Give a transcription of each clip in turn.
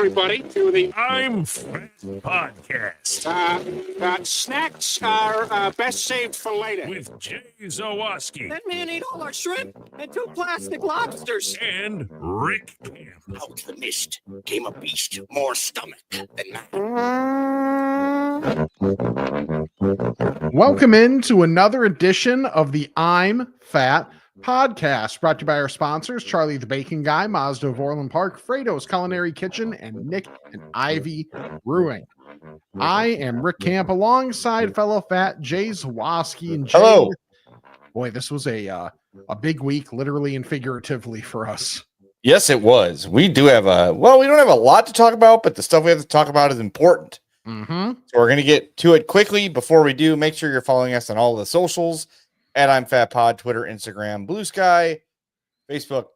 everybody, to the I'm Fat Podcast snacks are best saved for later. with Jay Zawoski That man ate all our shrimp and 2 plastic lobsters. and Rick Camp. Out of the mist came a beast more stomach than man. Welcome into another edition of the I'm Fat Podcast, brought to you by our sponsors, Charlie the Bacon Guy, Mazda of Orland Park, Fredo's Culinary Kitchen, and Nick and Ivy Brewing. I am Rick Camp alongside fellow fat Jay Zawoski. And Jay, Hello. Boy, this was a big week, literally and figuratively, for us. Yes, it was. We do have we don't have a lot to talk about, but the stuff we have to talk about is important. Mm-hmm. So we're going to get to it quickly. Before we do, make sure you're following us on all the socials at I'm Fat Pod, Twitter, Instagram, Blue Sky, Facebook,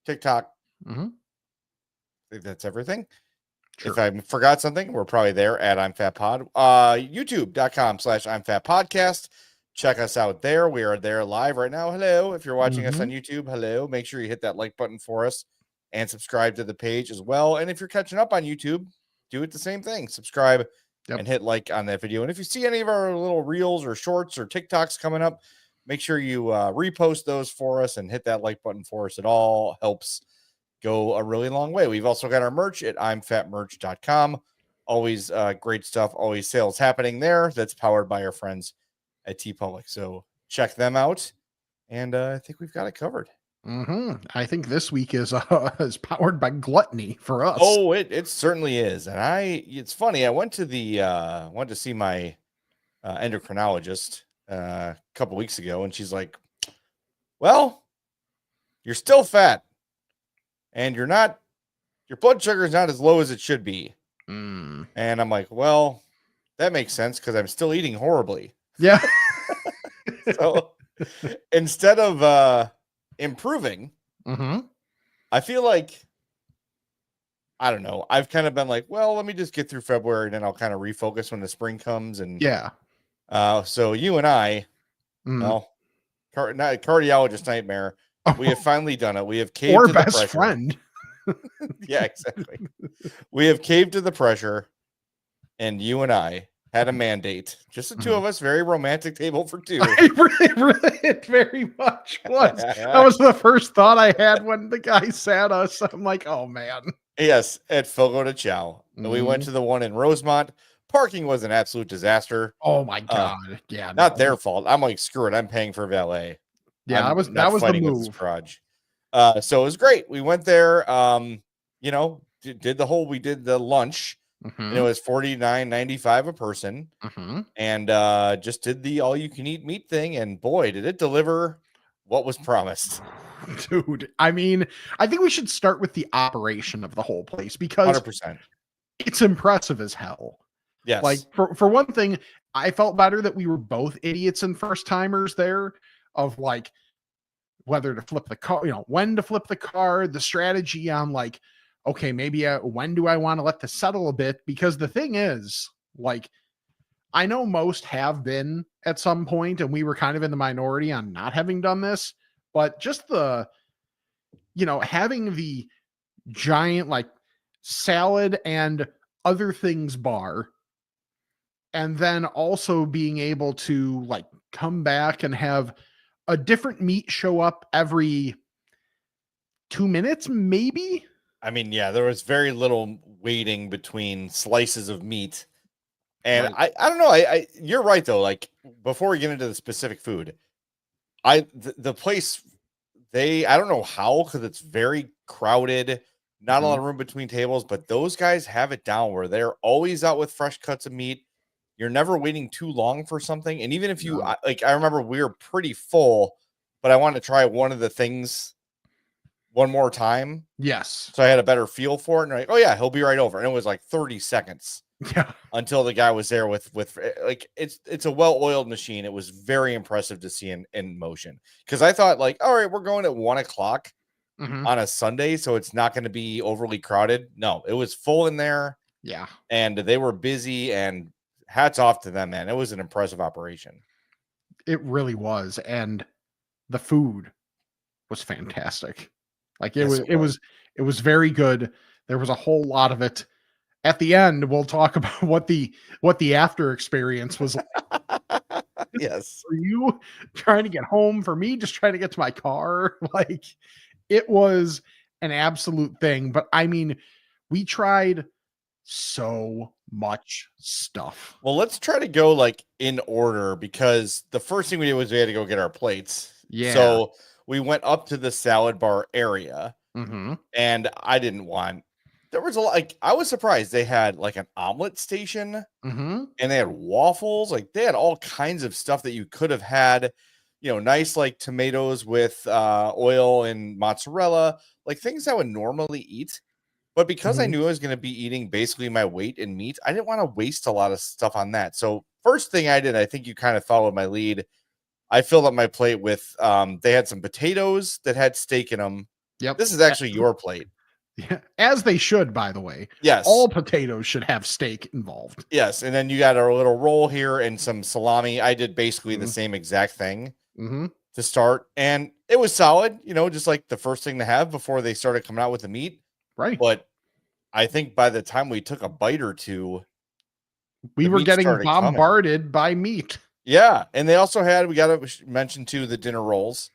TikTok. Mm-hmm. I think that's everything. Sure. If I forgot something, we're probably there at I'm Fat Pod. YouTube.com/I'm Fat Podcast. Check us out there. We are there live right now. Hello. If you're watching us on YouTube, hello. Make sure you hit that like button for us and subscribe to the page as well. And if you're catching up on YouTube, do it the same thing. Subscribe and hit like on that video. And if you see any of our little reels or shorts or TikToks coming up, make sure you repost those for us and hit that like button for us. It all helps go a really long way. We've also got our merch at imfatmerch.com. Always great stuff. Always sales happening there. That's powered by our friends at TeePublic. So check them out. And I think we've got it covered. Mm-hmm. I think this week is powered by gluttony for us. Oh, it certainly is. And it's funny. I went to see my endocrinologist a couple weeks ago, and she's like, well, you're still fat and your blood sugar is not as low as it should be. And I'm like, well, that makes sense because I'm still eating horribly. Yeah. So instead of improving, I feel like, I don't know, I've kind of been like, well, let me just get through February and then I'll kind of refocus when the spring comes. And so you and I, well, cardiologist nightmare, we have finally done it. We have caved or to best the pressure. friend. Yeah, exactly. We have caved to the pressure, and you and I had a mandate, just the two of us, very romantic table for two. It very much was. That was the first thought I had when the guy sat us. I'm like, oh man. Yes, at Fogo de Chao. And we went to the one in Rosemont. Parking was an absolute disaster. Oh my God. Yeah. Not their fault. I'm like, screw it. I'm paying for valet. Yeah, that was the move. Garage. So it was great. We went there, did the lunch. And it was $49.95 a person. And just did the all-you-can-eat meat thing. And boy, did it deliver what was promised. Dude, I mean, I think we should start with the operation of the whole place because 100%. It's impressive as hell. Yes. Like, for one thing, I felt better that we were both idiots and first-timers there of, like, whether to flip the car, when to flip the card, the strategy on, like, okay, maybe when do I want to let this settle a bit? Because the thing is, like, I know most have been at some point, and we were kind of in the minority on not having done this, but just having the giant, like, salad and other things bar, and then also being able to, like, come back and have a different meat show up every 2 minutes, maybe. I mean, yeah, there was very little waiting between slices of meat. And right. I don't know. You're right, though. Like, before we get into the specific food, the place, I don't know how, because it's very crowded, not a lot of room between tables, but those guys have it down where they're always out with fresh cuts of meat. You're never waiting too long for something. And even if you, I remember we were pretty full, but I wanted to try one of the things one more time. Yes. So I had a better feel for it. And like, oh yeah, he'll be right over. And it was like 30 seconds until the guy was there with like, it's a well-oiled machine. It was very impressive to see in motion. Cause I thought like, all right, we're going at 1 o'clock on a Sunday. So it's not going to be overly crowded. No, it was full in there. Yeah. And they were busy, and hats off to them, man. It was an impressive operation. It really was. And the food was fantastic. Like it was very good. There was a whole lot of it. At the end, we'll talk about what the after experience was like Yes. for you trying to get home, for me just trying to get to my car. Like it was an absolute thing. But I mean, we tried so much stuff. Well, let's try to go like in order because the first thing we did was we had to go get our plates. Yeah. So we went up to the salad bar area, Mm-hmm. and I didn't want. There was a like I was surprised they had like an omelet station, Mm-hmm. and they had waffles. Like they had all kinds of stuff that you could have had. Nice like tomatoes with oil and mozzarella, like things I would normally eat. But because I Mhm. knew I was going to be eating basically my weight in meat, I didn't want to waste a lot of stuff on that. So first thing I did, I think you kind of followed my lead. I filled up my plate with they had some potatoes that had steak in them. Yep. This is actually your plate. Yeah, as they should, by the way. Yes. All potatoes should have steak involved. Yes. And then you got our little roll here and some salami. I did basically the Mhm. same exact thing Mm-hmm. to start. And it was solid, just like the first thing to have before they started coming out with the meat. Right. But I think by the time we took a bite or two, We the were meat getting started coming. bombarded by meat. Yeah. And they also had, we got to mention too, the dinner rolls.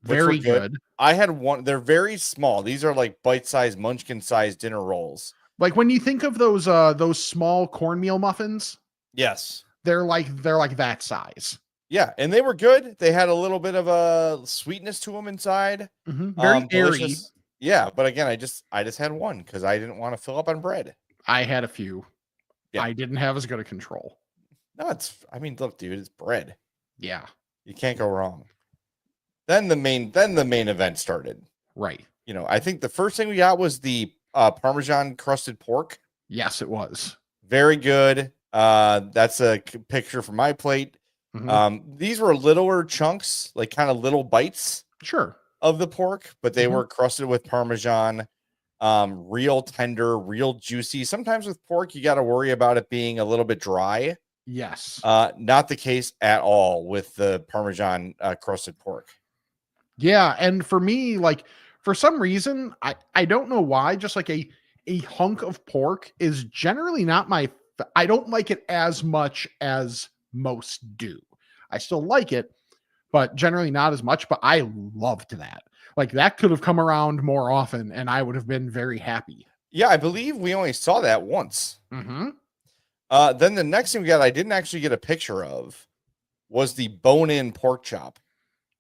which were Very good. I had one. They're very small. These are like bite-sized, munchkin-sized dinner rolls. Like when you think of those small cornmeal muffins, Yes. they're like that size. Yeah, and they were good. They had a little bit of a sweetness to them inside. Mm-hmm. Very airy. Delicious. Yeah, but again, I just had one because I didn't want to fill up on bread. I had a few. Yeah. I didn't have as good a control. No, look, dude, it's bread. Yeah. You can't go wrong. Then the main event started. Right. I think the first thing we got was the Parmesan crusted pork. Yes, it was. Very good. That's a picture from my plate. Mhm. These were littler chunks, like kind of little bites Sure. of the pork, but they Mhm. were crusted with Parmesan. Real tender, real juicy. Sometimes with pork, you got to worry about it being a little bit dry. Yes. Not the case at all with the Parmesan crusted pork. Yeah, and for me, like for some reason, I don't know why, just like a hunk of pork is generally not I don't like it as much as most do. I still like it, but generally not as much, but I loved that. Like that could have come around more often and I would have been very happy. Yeah, I believe we only saw that once. Mm-hmm. Then the next thing we got, I didn't actually get a picture of, was the bone-in pork chop.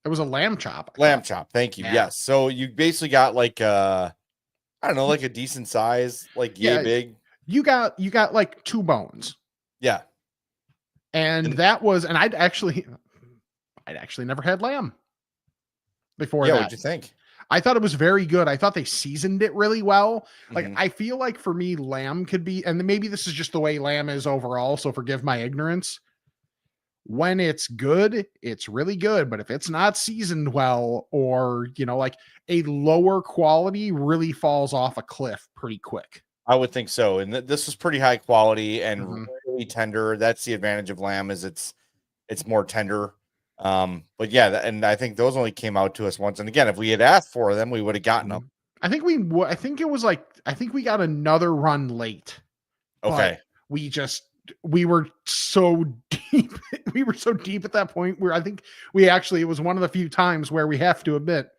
It was a lamb chop. Lamb chop. Thank you. Yeah. Yes. So you basically got like I don't know, like a decent size, like yay big. You got like 2 bones. Yeah. And that was, and I'd actually never had lamb before that. What'd you think? I thought it was very good. I thought they seasoned it really well. Like Mhm. I feel like for me, lamb could be, and maybe this is just the way lamb is overall, so forgive my ignorance. When it's good, it's really good. But if it's not seasoned well, or like a lower quality, really falls off a cliff pretty quick. I would think so. And this was pretty high quality and Mhm. really tender. That's the advantage of lamb, is it's more tender. But yeah, and I think those only came out to us once. And again, if we had asked for them, we would have gotten them. I think I think it was like, I think we got another run late. Okay. We were so deep. We were so deep at that point where I think it was one of the few times where we have to admit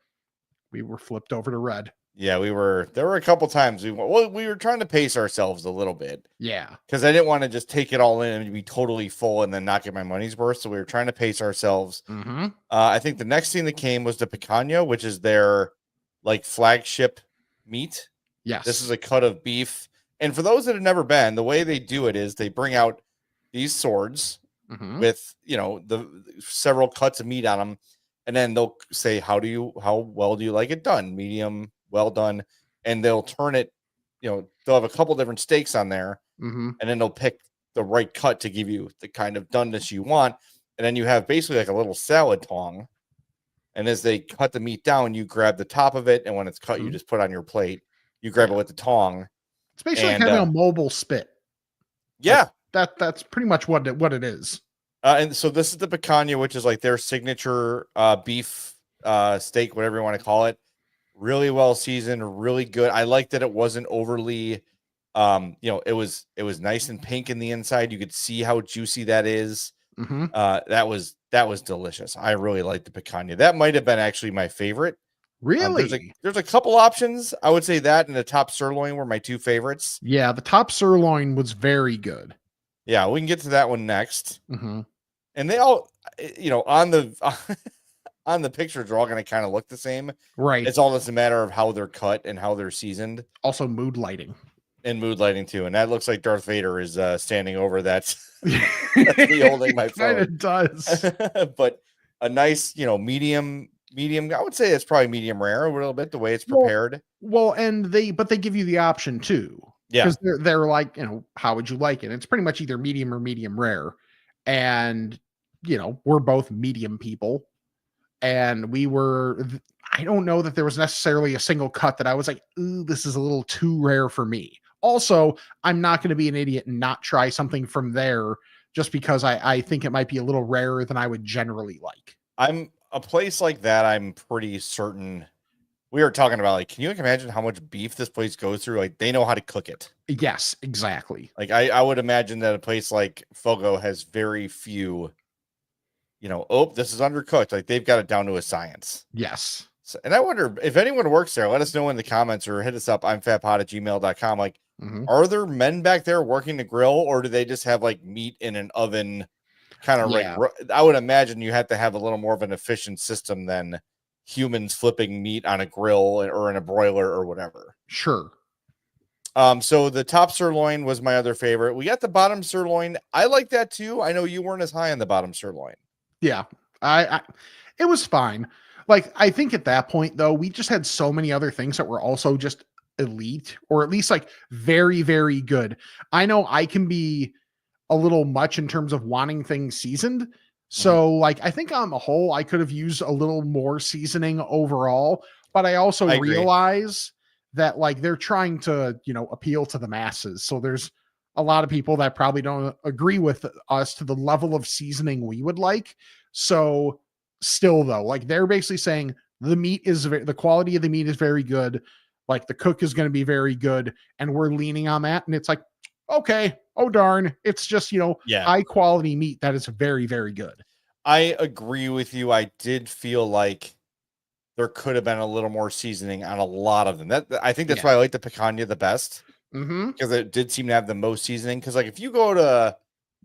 we were flipped over to red. Yeah, there were a couple times we were trying to pace ourselves a little bit. Yeah. Because I didn't want to just take it all in and be totally full and then not get my money's worth. So we were trying to pace ourselves. Mm-hmm. I think the next thing that came was the picanha, which is their like flagship meat. Yes. This is a cut of beef. And for those that have never been, the way they do it is they bring out these swords Mhm. with, the several cuts of meat on them. And then they'll say, how well do you like it done? Medium, well done. And they'll turn it, they'll have a couple different steaks on there. Mhm. And then they'll pick the right cut to give you the kind of doneness you want. And then you have basically like a little salad tong. And as they cut the meat down, you grab the top of it. And when it's cut, you just put on your plate. You grab it with the tong. It's basically like having a mobile spit. Yeah. Like that's pretty much what it is. And so this is the picanha, which is like their signature beef steak, whatever you want to call it. really well seasoned, really good. I like that it wasn't overly, it was nice and pink in the inside. You could see how juicy that is. Mm-hmm. That was delicious. I really liked the picanha. That might have been actually my favorite. Really? There's a couple options. I would say that and the top sirloin were my two favorites. Yeah, the top sirloin was very good. Yeah, we can get to that one next. Mm-hmm. And they all, on the on the pictures, they're all going to kind of look the same. Right. It's all just a matter of how they're cut and how they're seasoned. Also, mood lighting. And mood lighting too. And that looks like Darth Vader is standing over that. That's me holding my phone. It does. But a nice, medium. I would say it's probably medium rare a little bit the way it's prepared. Well, and they give you the option too. Yeah. Because they're like, how would you like it? It's pretty much either medium or medium rare. And, we're both medium people. And I don't know that there was necessarily a single cut that I was like, ooh, this is a little too rare for me. Also, I'm not going to be an idiot and not try something from there just because I think it might be a little rarer than I would generally like. I'm a place like that. I'm pretty certain we were talking about, like, can you imagine how much beef this place goes through? Like, they know how to cook it. Yes, exactly. Like, I would imagine that a place like Fogo has very few, this is undercooked. Like, they've got it down to a science. Yes. So, and I wonder if anyone works there, let us know in the comments or hit us up. imfatpod@gmail.com. Like, are there men back there working the grill, or do they just have like meat in an oven? Kind of like, I would imagine you have to have a little more of an efficient system than humans flipping meat on a grill or in a broiler or whatever. Sure. So the top sirloin was my other favorite. We got the bottom sirloin. I like that too. I know you weren't as high on the bottom sirloin. Yeah, it was fine. Like, I think at that point though, we just had so many other things that were also just elite, or at least like very, very good. I know I can be a little much in terms of wanting things seasoned. So like, I think on the whole, I could have used a little more seasoning overall, but I also realize that like they're trying to, appeal to the masses. So there's a lot of people that probably don't agree with us to the level of seasoning we would like. So still though, like they're basically saying the quality of the meat is very good. Like the cook is going to be very good. And we're leaning on that. And it's like, okay, oh darn, it's just, high quality meat that is very, very good. I agree with you. I did feel like there could have been a little more seasoning on a lot of them. I think that's why I like the picanha the best, because it did seem to have the most seasoning. Because like if you go to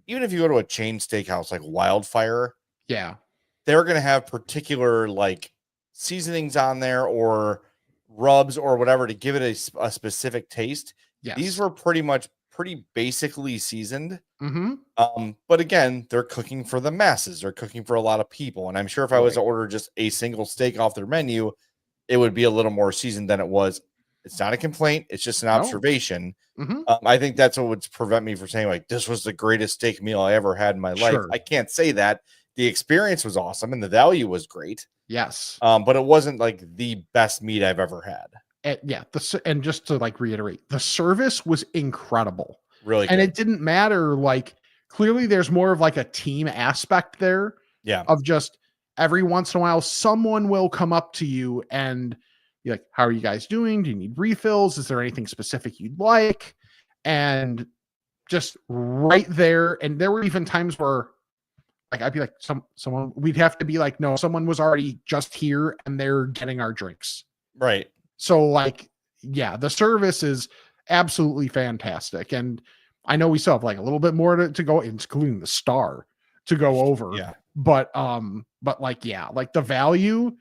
a chain steakhouse like Wildfire, they're gonna have particular like seasonings on there or rubs or whatever to give it a specific taste. These were pretty basically seasoned. But again, they're cooking for the masses. They're cooking for a lot of people. And I'm sure if I was to order just a single steak off their menu, it would be a little more seasoned than it was. It's not a complaint. It's just an observation. I think that's what would prevent me from saying like, this was the greatest steak meal I ever had in my life. I can't say that. The experience was awesome and the value was great. Yes. But it wasn't like the best meat I've ever had. And just to like reiterate, the service was incredible. Really and good. It didn't matter. Like clearly there's more of like a team aspect there. Of just every once in a while, someone will come up to you and be like, how are you guys doing? Do you need refills? Is there anything specific you'd like? And just right there. And there were even times where like, I'd be like, someone, we'd have to be like, no, someone was already just here and they're getting our drinks. Right. So like, the service is absolutely fantastic. And I know we still have like a little bit more to go, including the star to go over. But like, like the value,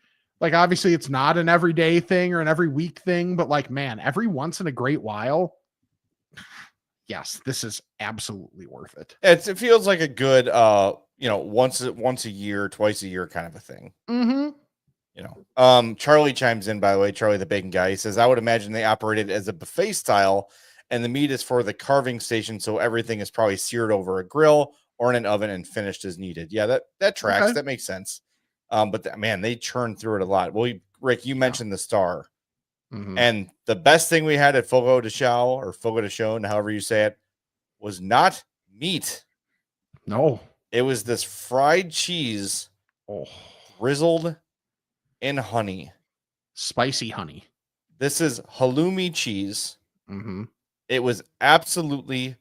like obviously it's not an everyday thing or an every week thing, but like, man, every once in a great while, yes, this is absolutely worth it. It feels like a good, once a year, twice a year kind of a thing. Charlie chimes in, by the way, Charlie, the bacon guy, he says, I would imagine they operated as a buffet style and the meat is for the carving station. So everything is probably seared over a grill or in an oven and finished as needed. Yeah, that tracks. Okay. That makes sense. But man, they churned through it a lot. Well, Rick, you mentioned the star and the best thing we had at Fogo de Chao or Fogo de Chão, however you say it, was not meat. No, it was this fried cheese drizzled in honey. spicy honey. This is halloumi cheese. Mm-hmm. It was absolutely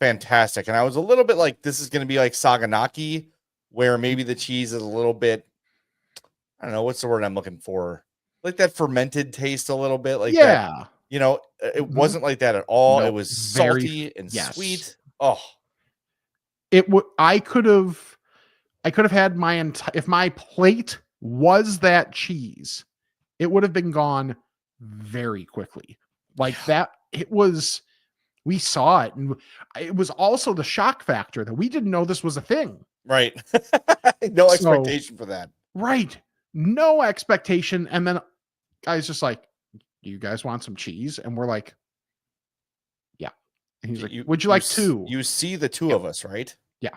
fantastic. And I was a little bit like, this is going to be like Saganaki, where maybe the cheese is a little bit, I don't know, what's the word I'm looking for? Like that fermented taste a little bit, like that. Yeah. You know, it Mhm. wasn't like that at all. No, It was very- salty and yes. sweet. Oh, It would. I could have had my if my plate was that cheese, it would have been gone very quickly. Like that. It was. We saw it, and it was also the shock factor that we didn't know this was a thing. right. No So- expectation for that. Right. No expectation. And then guys just like, do you guys want some cheese? And we're like, yeah. And he's like, would you like two? You see the two of us, right? Yeah.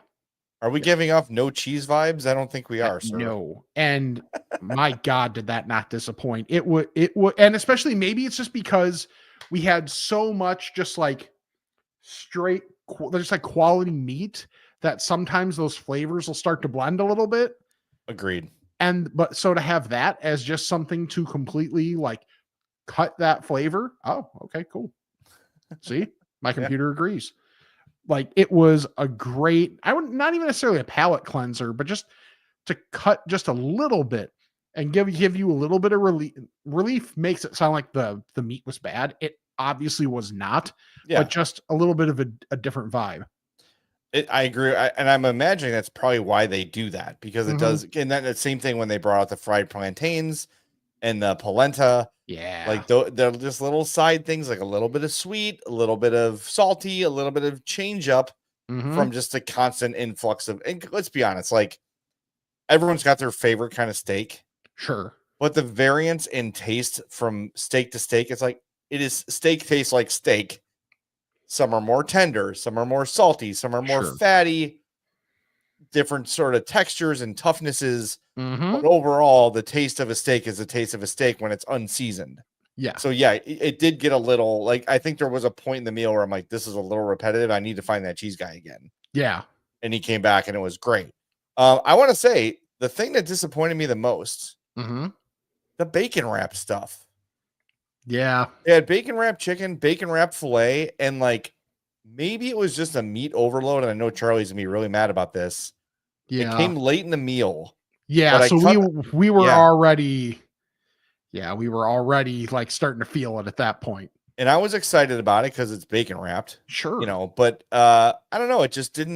Are we giving off no cheese vibes? I don't think we are, sir. No. And my God, did that not disappoint? It would, and especially maybe it's just because we had so much just like straight, just like quality meat that sometimes those flavors will start to blend a little bit. Agreed. But so to have that as just something to completely like cut that flavor. Oh, okay, cool. See, my computer agrees. Like it was a great, I would not even necessarily a palate cleanser, but just to cut just a little bit and give you a little bit of relief makes it sound like the meat was bad. It obviously was not, but just a little bit of a different vibe. I agree. And I'm imagining that's probably why they do that, because it does. And then the same thing when they brought out the fried plantains and the polenta. Yeah. Like they're just little side things, like a little bit of sweet, a little bit of salty, a little bit of change up from just a constant influx of, and let's be honest, like everyone's got their favorite kind of steak. Sure. But the variance in taste from steak to steak, it's like steak tastes like steak. Some are more tender, some are more salty, some are more fatty, different sort of textures and toughnesses. But overall, the taste of a steak is the taste of a steak when it's unseasoned. Yeah. So yeah, it did get a little, like, I think there was a point in the meal where I'm like, this is a little repetitive. I need to find that cheese guy again. Yeah. And he came back and it was great. I want to say the thing that disappointed me the most, the bacon wrap stuff. Yeah. They had bacon wrap chicken, bacon wrap filet, and like maybe it was just a meat overload. And I know Charlie's gonna be really mad about this. Yeah. It came late in the meal. Yeah. but So we were already, we were already like starting to feel it at that point. And I was excited about it because it's bacon wrapped. Sure. You know, but I don't know. It just did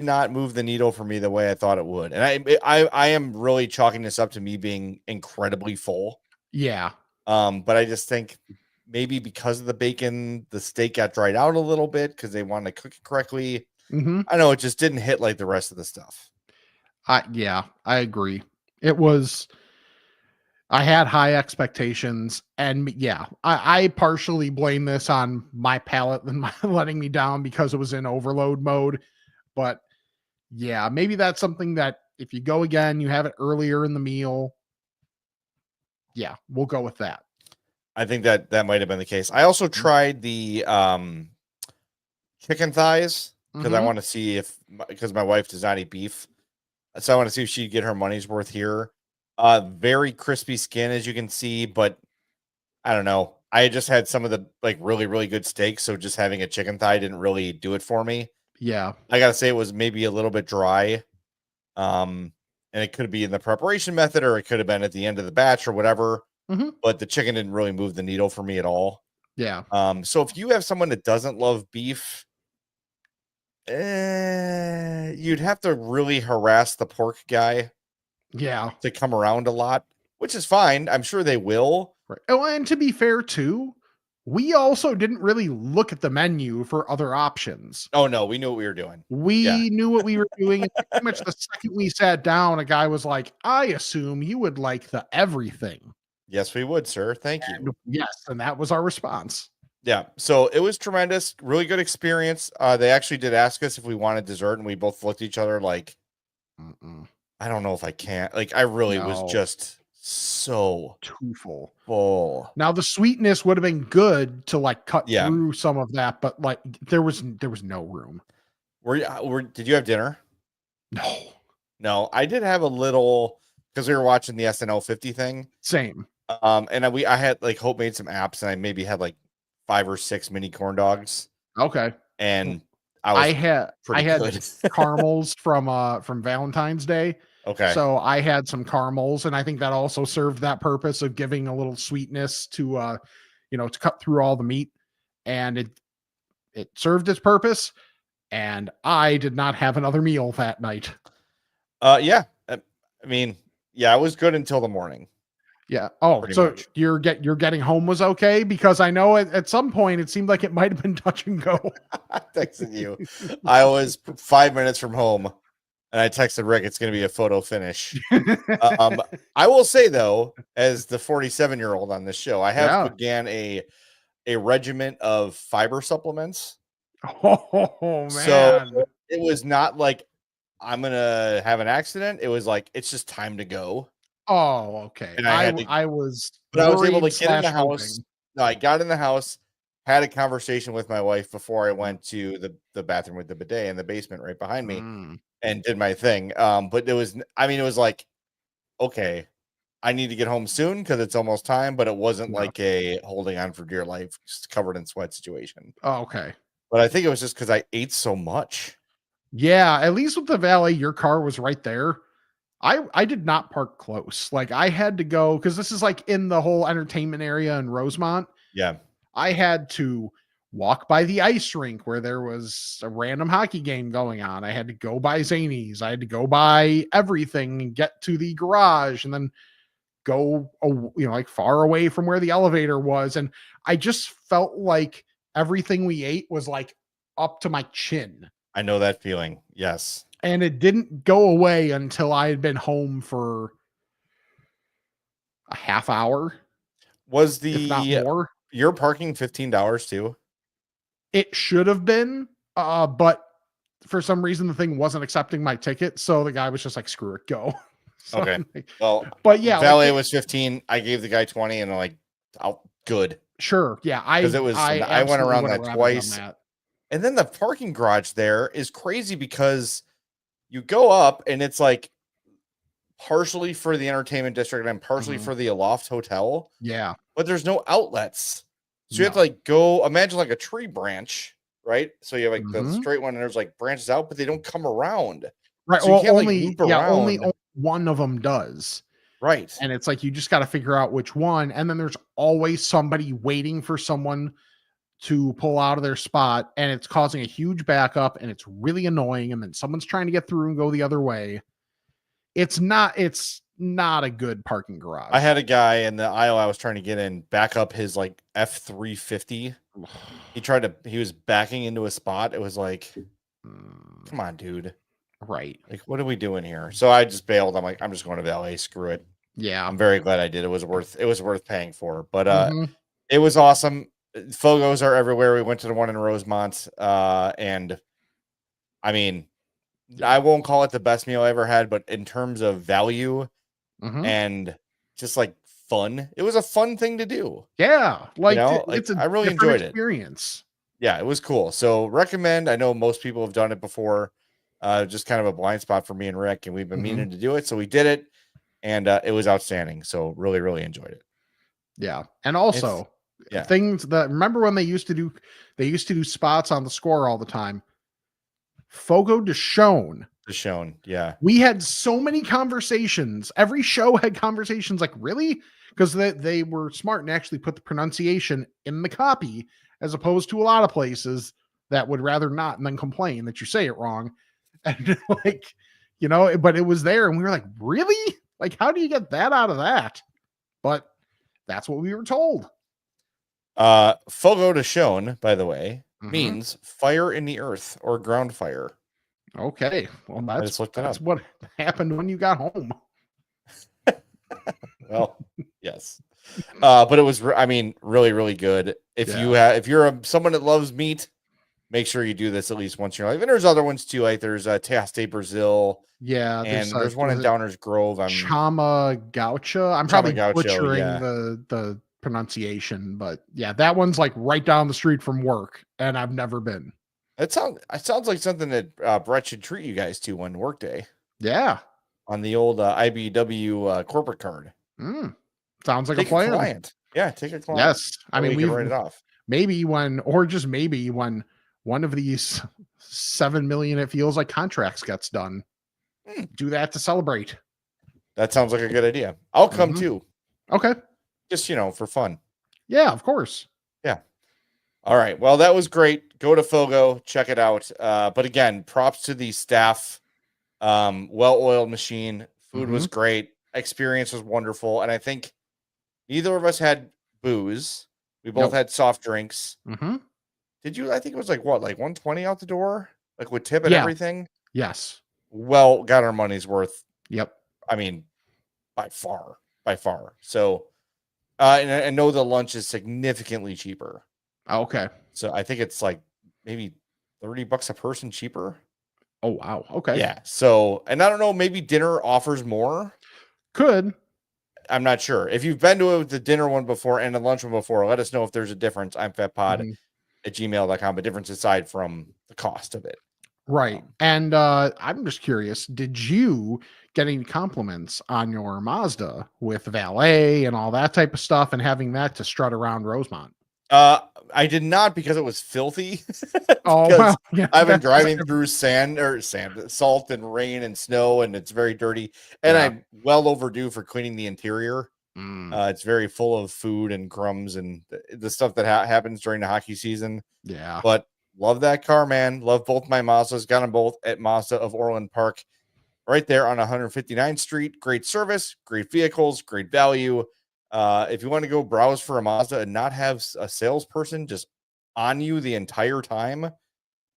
not move the needle for me the way I thought it would. And I am really chalking this up to me being incredibly full. Yeah. But I just think maybe because of the bacon, the steak got dried out a little bit because they wanted to cook it correctly. I know it just didn't hit like the rest of the stuff. I agree. It was, I had high expectations, and I partially blame this on my palate and letting me down because it was in overload mode. But yeah, maybe that's something that if you go again, you have it earlier in the meal. Yeah, we'll go with that. I think that might have been the case. I also tried the chicken thighs because I want to see because my wife does not eat beef. So I want to see if she'd get her money's worth here. Very crispy skin, as you can see, but I don't know. I just had some of the like really, really good steaks. So just having a chicken thigh didn't really do it for me. Yeah. I got to say it was maybe a little bit dry. And it could be in the preparation method, or it could have been at the end of the batch or whatever. But the chicken didn't really move the needle for me at all. Yeah. So if you have someone that doesn't love beef, you'd have to really harass the pork guy. Yeah. To come around a lot, which is fine. I'm sure they will. Right. Oh, and to be fair too, we also didn't really look at the menu for other options. Oh no, we knew what we were doing. We knew what we were doing. And pretty much the second we sat down, a guy was like, I assume you would like the everything. Yes, we would, sir. Thank you. Yes. And that was our response. Yeah. So it was tremendous. Really good experience. They actually did ask us if we wanted dessert, and we both looked at each other like, I don't know if I can. Like, I really was just so too full. Now the sweetness would have been good to like cut through some of that, but like there was no room. Did you have dinner? No. I did have a little, because we were watching the SNL 50 thing. Same. And I had like Hope made some apps, and I maybe had like 5 or 6 mini corn dogs, Okay. and I was I pretty had good. caramels from Valentine's Day. Okay. So I had some caramels, and I think that also served that purpose of giving a little sweetness to to cut through all the meat, and it served its purpose. And I did not have another meal that night. Yeah. I mean, yeah, I was good until the morning. Yeah. Oh, Pretty so much. you're getting home was okay, because I know at some point it seemed like it might have been touch and go. I texted you. I was 5 minutes from home, and I texted Rick, it's going to be a photo finish. I will say though, as the 47-year-old on this show, I have began a regiment of fiber supplements. Oh man. So it was not like I'm gonna have an accident. It was like it's just time to go. Oh, okay. And I had to, I was but I was able to get in the / house. hoping. No, I got in the house, had a conversation with my wife before I went to the bathroom with the bidet in the basement right behind me, and did my thing. But it was like, okay, I need to get home soon because it's almost time. But it wasn't like a holding on for dear life, just covered in sweat situation. Oh, okay. But I think it was just because I ate so much. Yeah, at least with the valet, your car was right there. I did not park close. Like I had to go, because this is like in the whole entertainment area in Rosemont. Yeah. I had to walk by the ice rink where there was a random hockey game going on. I had to go by Zany's. I had to go by everything and get to the garage, and then go, like far away from where the elevator was. And I just felt like everything we ate was like up to my chin. I know that feeling. Yes. And it didn't go away until I had been home for a half hour. Was if not more. Your parking $15 too? It should have been, but for some reason the thing wasn't accepting my ticket, so the guy was just like, "Screw it, go." So okay. Like, well, but yeah, valet was 15. I gave the guy 20, and I'm like, "Oh, good." Sure, yeah. Because it was. I went around that twice, and then the parking garage there is crazy because you go up and it's like partially for the entertainment district and partially for the Aloft Hotel. Yeah, but there's no outlets. So you have to like go, imagine like a tree branch, right? So you have like the straight one, and there's like branches out, but they don't come around. Right. So you can't only, like loop around. Only one of them does. Right. And it's like you just got to figure out which one. And then there's always somebody waiting for someone to pull out of their spot, and it's causing a huge backup, and it's really annoying. And then someone's trying to get through and go the other way. It's not a good parking garage. I had a guy in the aisle I was trying to get in back up his like F350. He was backing into a spot. It was like, come on, dude. Right. Like, what are we doing here? So I just bailed. I'm like, I'm just going to LA. Screw it. Yeah. I'm very glad I did. It was worth paying for. But it was awesome. Fogos are everywhere. We went to the one in Rosemont. And I mean, I won't call it the best meal I ever had, but in terms of value and just like fun, it was a fun thing to do. Yeah. Like, it's I really enjoyed experience. Yeah, it was cool. So recommend. I know most people have done it before. Just kind of a blind spot for me and Rick, and we've been meaning to do it. So we did it, and it was outstanding. So really, really enjoyed it. Yeah. And also things that, remember when they used to do spots on the score all the time? Fogo de Chão. Yeah. We had so many conversations. Every show had conversations like, really? Because they were smart and actually put the pronunciation in the copy, as opposed to a lot of places that would rather not and then complain that you say it wrong. And like, but it was there, and we were like, really? Like, how do you get that out of that? But that's what we were told. Fogo de Chão, by the way, means fire in the earth or ground fire. Okay. Well, that's what happened when you got home. Well, yes. But it was, really, really good. If you're someone that loves meat, make sure you do this at least once in your life. And there's other ones too. Like there's Tejas de Brazil. Yeah. And there's one in Downers Grove. Chama Gaucha. I'm probably butchering the pronunciation, but yeah, that one's like right down the street from work, and I've never been. It sounds like something that Brett should treat you guys to one work day. Yeah. on the old IBW corporate card. Sounds like Take a plan. client. Yeah, take a client. Yes. I mean, we can write it off. Maybe when one of these 7 million, it feels like, contracts gets done, do that to celebrate. That sounds like a good idea. I'll come too. Okay. Just, for fun. Yeah, of course. Yeah. All right. Well, that was great. Go to Fogo, check it out. But again, props to the staff. Well-oiled machine. Food was great. Experience was wonderful. And I think neither of us had booze. We both had soft drinks. Did you? I think it was like 120 out the door? Like with tip and everything? Yes. Well, got our money's worth. Yep. I mean, by far. So, and I know the lunch is significantly cheaper. Okay. So I think it's like maybe $30 a person cheaper. Oh, wow. Okay. Yeah. So, and I don't know, maybe dinner offers more. Could. I'm not sure. If you've been to the dinner one before and the lunch one before, let us know if there's a difference. I'm fatpod@gmail.com, a difference aside from the cost of it. Right. And I'm just curious, did you get any compliments on your Mazda with valet and all that type of stuff and having that to strut around Rosemont? I did not, because it was filthy. Oh, well, yeah, I've been driving through salt and rain and snow, and it's very dirty. And I'm well overdue for cleaning the interior. It's very full of food and crumbs and the stuff that happens during the hockey season. Yeah. But love that car, man. Love both my Mazdas. Got them both at Mazda of Orland Park, right there on 159th Street. Great service, great vehicles, great value. If you want to go browse for a Mazda and not have a salesperson just on you the entire time,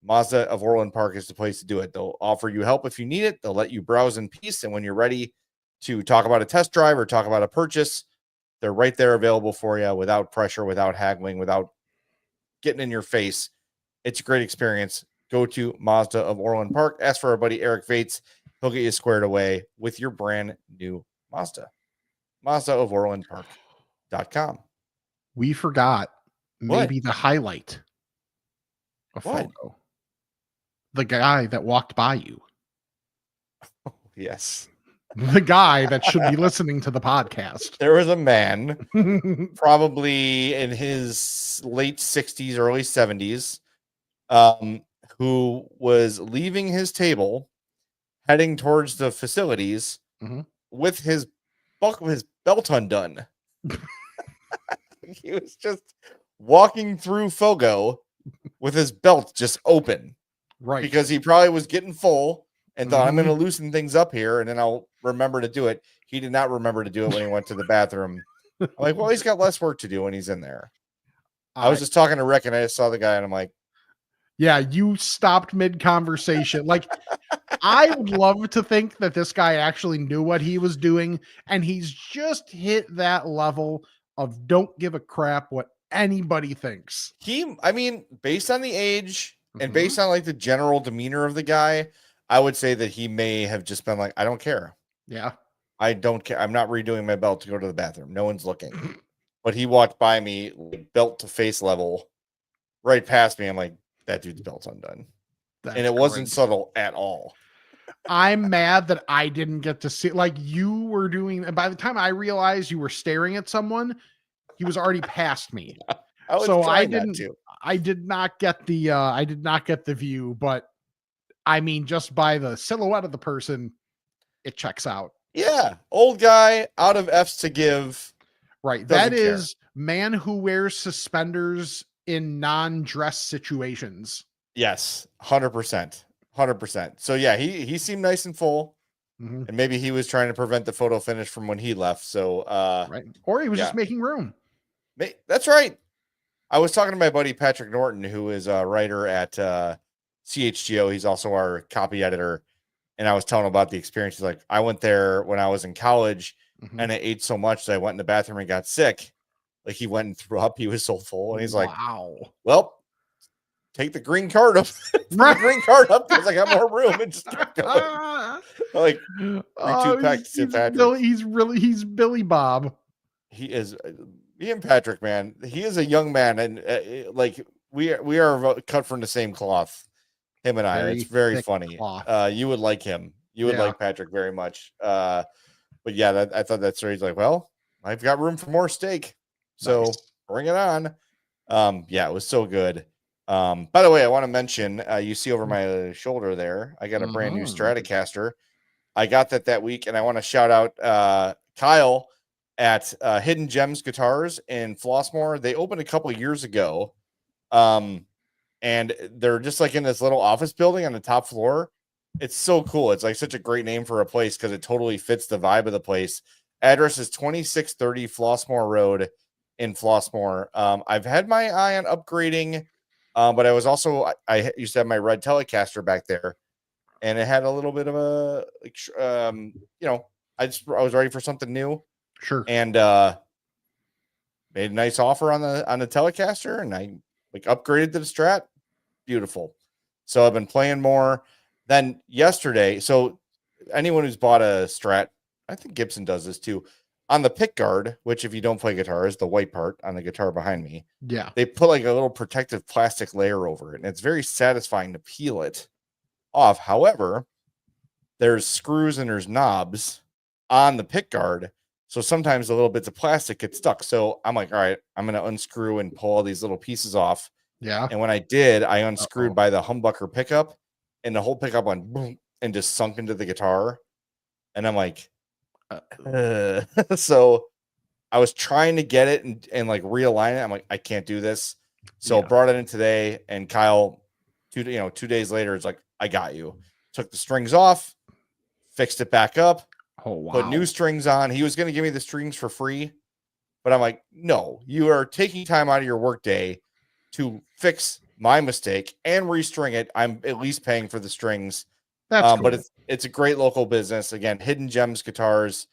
Mazda of Orland Park is the place to do it. They'll offer you help if you need it. They'll let you browse in peace. And when you're ready to talk about a test drive or talk about a purchase, they're right there available for you without pressure, without haggling, without getting in your face. It's a great experience. Go to Mazda of Orland Park. Ask for our buddy Eric Vates. He'll get you squared away with your brand new Mazda. Mazda of Orland Park.com. We forgot maybe the highlight of Fogo. The guy that walked by you. Yes. The guy that should be listening to the podcast. There was a man, probably in his late 60s, early 70s, who was leaving his table, heading towards the facilities with his belt undone. He was just walking through Fogo with his belt just open. Right. Because he probably was getting full and thought, I'm going to loosen things up here and then I'll remember to do it. He did not remember to do it when he went to the bathroom. I'm like, well, he's got less work to do when he's in there. I was just talking to Rick and I just saw the guy and I'm like, yeah, you stopped mid-conversation. Like, I would love to think that this guy actually knew what he was doing, and he's just hit that level of don't give a crap what anybody thinks. I mean, based on the age and based on like the general demeanor of the guy, I would say that he may have just been like, I don't care. Yeah. I don't care. I'm not redoing my belt to go to the bathroom. No one's looking. But he walked by me, like, belt to face level, right past me. I'm like, that dude's belt's undone. And it wasn't subtle at all. I'm mad that I didn't get to see, like you were doing. And by the time I realized you were staring at someone, he was already past me. I did not get the view, but I mean, just by the silhouette of the person, it checks out. Yeah. Old guy out of F's to give. Right. That is man who wears suspenders in non-dress situations. Yes. 100%. 100%. So yeah, he seemed nice and full, and maybe he was trying to prevent the photo finish from when he left. So right, or he was just making room. That's right. I was talking to my buddy Patrick Norton, who is a writer at CHGO. He's also our copy editor, and I was telling him about the experience. He's like, I went there when I was in college, and I ate so much that I went in the bathroom and got sick. Like, he went and threw up. He was so full, and he's like, wow. Well, take the green card up. The green card up because I got more room and just kept going. Like, he's Billy Bob. He is. Me and Patrick, man, he is a young man, and like we are cut from the same cloth. Him and I. It's very funny. You would like him. You would Yeah. like Patrick very much. But yeah, I thought that story. He's like, well, I've got room for more steak, so Nice. bring it on. Yeah, it was so good. By the way, I want to mention, you see over my shoulder there, I got a brand new Stratocaster. I got that week, and I want to shout out Kyle at Hidden Gems Guitars in Flossmoor. They opened a couple years ago, and they're just like in this little office building on the top floor. It's so cool. It's like such a great name for a place because it totally fits the vibe of the place. Address is 2630 Flossmoor Road in Flossmoor. I've had my eye on upgrading, but I was also I used to have my red Telecaster back there, and it had a little bit of a I was ready for something new. Sure. And made a nice offer on the Telecaster, and I like upgraded to the Strat. Beautiful. So I've been playing more. Then yesterday, so anyone who's bought a Strat, I think Gibson does this too. On the pick guard, which if you don't play guitar is the white part on the guitar behind me. Yeah. They put like a little protective plastic layer over it, and it's very satisfying to peel it off. However, there's screws and there's knobs on the pick guard. So sometimes the little bits of plastic get stuck. So I'm like, all right, I'm going to unscrew and pull all these little pieces off. Yeah. And when I did, I unscrewed by the humbucker pickup, and the whole pickup went boom and just sunk into the guitar. And I'm like, so I was trying to get it and like realign it. I'm like, I can't do this. So brought it in today, and Kyle, 2 days later, it's like, I got you. Took the strings off, fixed it back up. Oh, wow. Put new strings on. He was going to give me the strings for free, but I'm like, no, you are taking time out of your workday to fix my mistake and restring it. I'm at least paying for the strings. That's cool. But it's a great local business. Again, Hidden Gems Guitars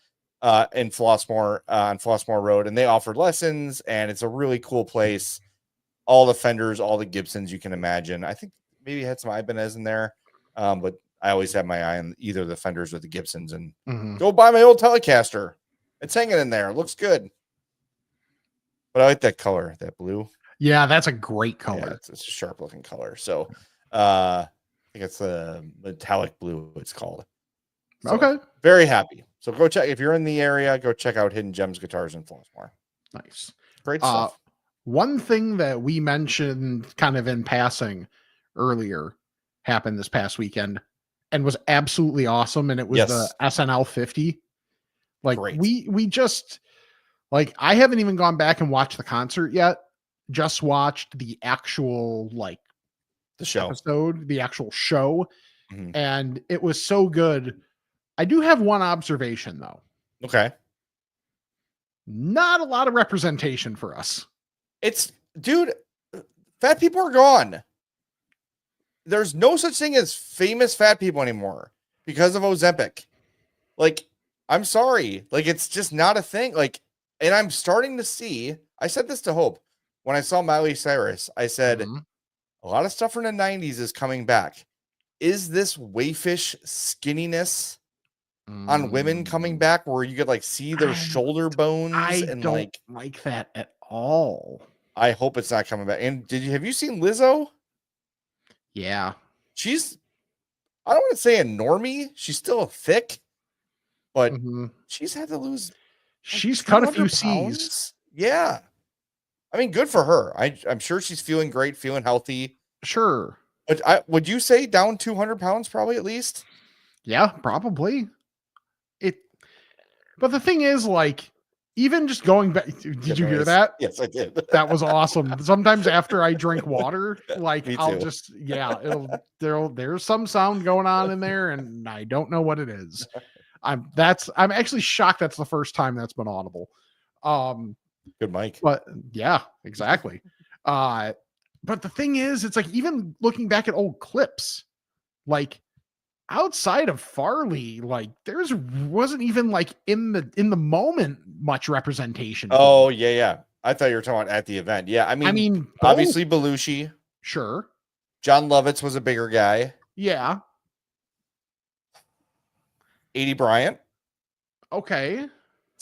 in Flossmoor on Flossmoor Road, and they offer lessons, and it's a really cool place. All the Fenders, all the Gibsons you can imagine. I think maybe had some Ibanez in there, but I always have my eye on either the Fenders or the Gibsons. And go buy my old Telecaster. It's hanging in there. It looks good. But I like that color, that blue. Yeah, that's a great color. Yeah, it's a sharp looking color. So I think it's a metallic blue, it's called. So, okay. Very happy. So go check. If you're in the area, go check out Hidden Gems Guitars in Flossmoor. Nice. Great stuff. One thing that we mentioned kind of in passing earlier happened this past weekend and was absolutely awesome. And it was the SNL 50. Like Great. we just like, I haven't even gone back and watched the concert yet. Just watched the actual the show episode, the actual show. And it was so good. I do have one observation though. Okay. Not a lot of representation for us. Dude, fat people are gone. There's no such thing as famous fat people anymore because of Ozempic. Like, I'm sorry. Like, it's just not a thing. Like, and I'm starting to see, I said this to Hope when I saw Miley Cyrus. I said, a lot of stuff from the 90s is coming back. Is this waifish skinniness on women coming back where you could like see their shoulder bones? I and don't like that at all. I hope it's not coming back. And have you seen Lizzo? Yeah. She's, I don't want to say a normie. She's still thick, but she's had to lose. She's cut a few pounds. C's. Yeah. I mean, good for her. I'm sure she's feeling great, feeling healthy. Sure. But would you say down 200 pounds probably at least? Yeah, probably. But the thing is, like, even just going back, did you hear that? Yes, I did. That was awesome. Sometimes after I drink water, like I'll just, there's some sound going on in there and I don't know what it is. I'm actually shocked that's the first time that's been audible. Good mic. But yeah, exactly. But the thing is, it's like, even looking back at old clips, like outside of Farley, like wasn't even like in the moment much representation. Oh yeah. I thought you were talking about at the event. Yeah, I mean obviously Belushi. Sure. John Lovitz was a bigger guy. Yeah. 80 Bryant. Okay.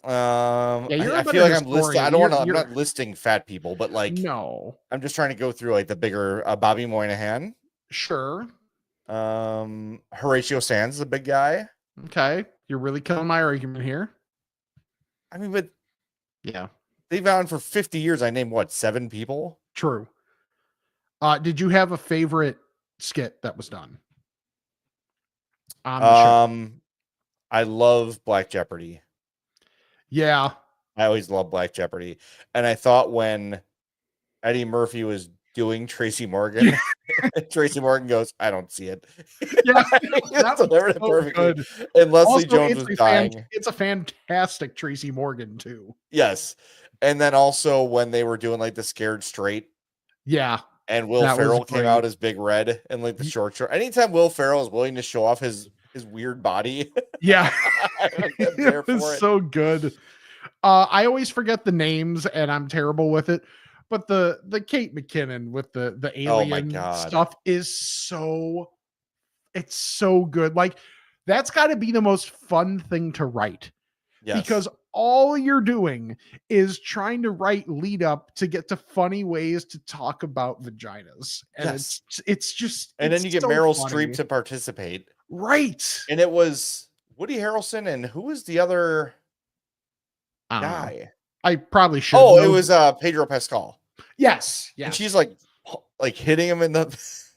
I feel like I'm listing. I don't want to. I'm not listing fat people, but like, no, I'm just trying to go through like the bigger Bobby Moynihan. Sure. Horatio Sands is a big guy. Okay. You're really killing my argument here. I mean, but Yeah, they've been on for 50 years. I named what, 7 people? true. Did you have a favorite skit that was done on the show? I love Black Jeopardy. Yeah. I always love Black Jeopardy. And I thought when Eddie Murphy was doing Tracy Morgan, Tracy Morgan goes, I don't see it. Yeah. He That was delivered it so perfectly. good. And Leslie Also, Jones was dying. it's a fantastic Tracy Morgan too. Yes. And then also when they were doing like the Scared Straight Yeah. and Will That was Ferrell came great. out as Big Red and like the short. Anytime Will Ferrell is willing to show off his weird body, Yeah. I'm there It was for it. so good. I always forget the names and I'm terrible with it. But the Kate McKinnon with the Oh my alien God. stuff is it's so good. Like that's got to be the most fun thing to write. Yes. Because all you're doing is trying to write lead up to get to funny ways to talk about vaginas. And Yes. it's just And then you get so Meryl funny. Streep to participate. Right. And it was Woody Harrelson and who was the other I don't know. guy? I probably should. Oh, it was Pedro Pascal. Yes. And Yes. she's like hitting him in the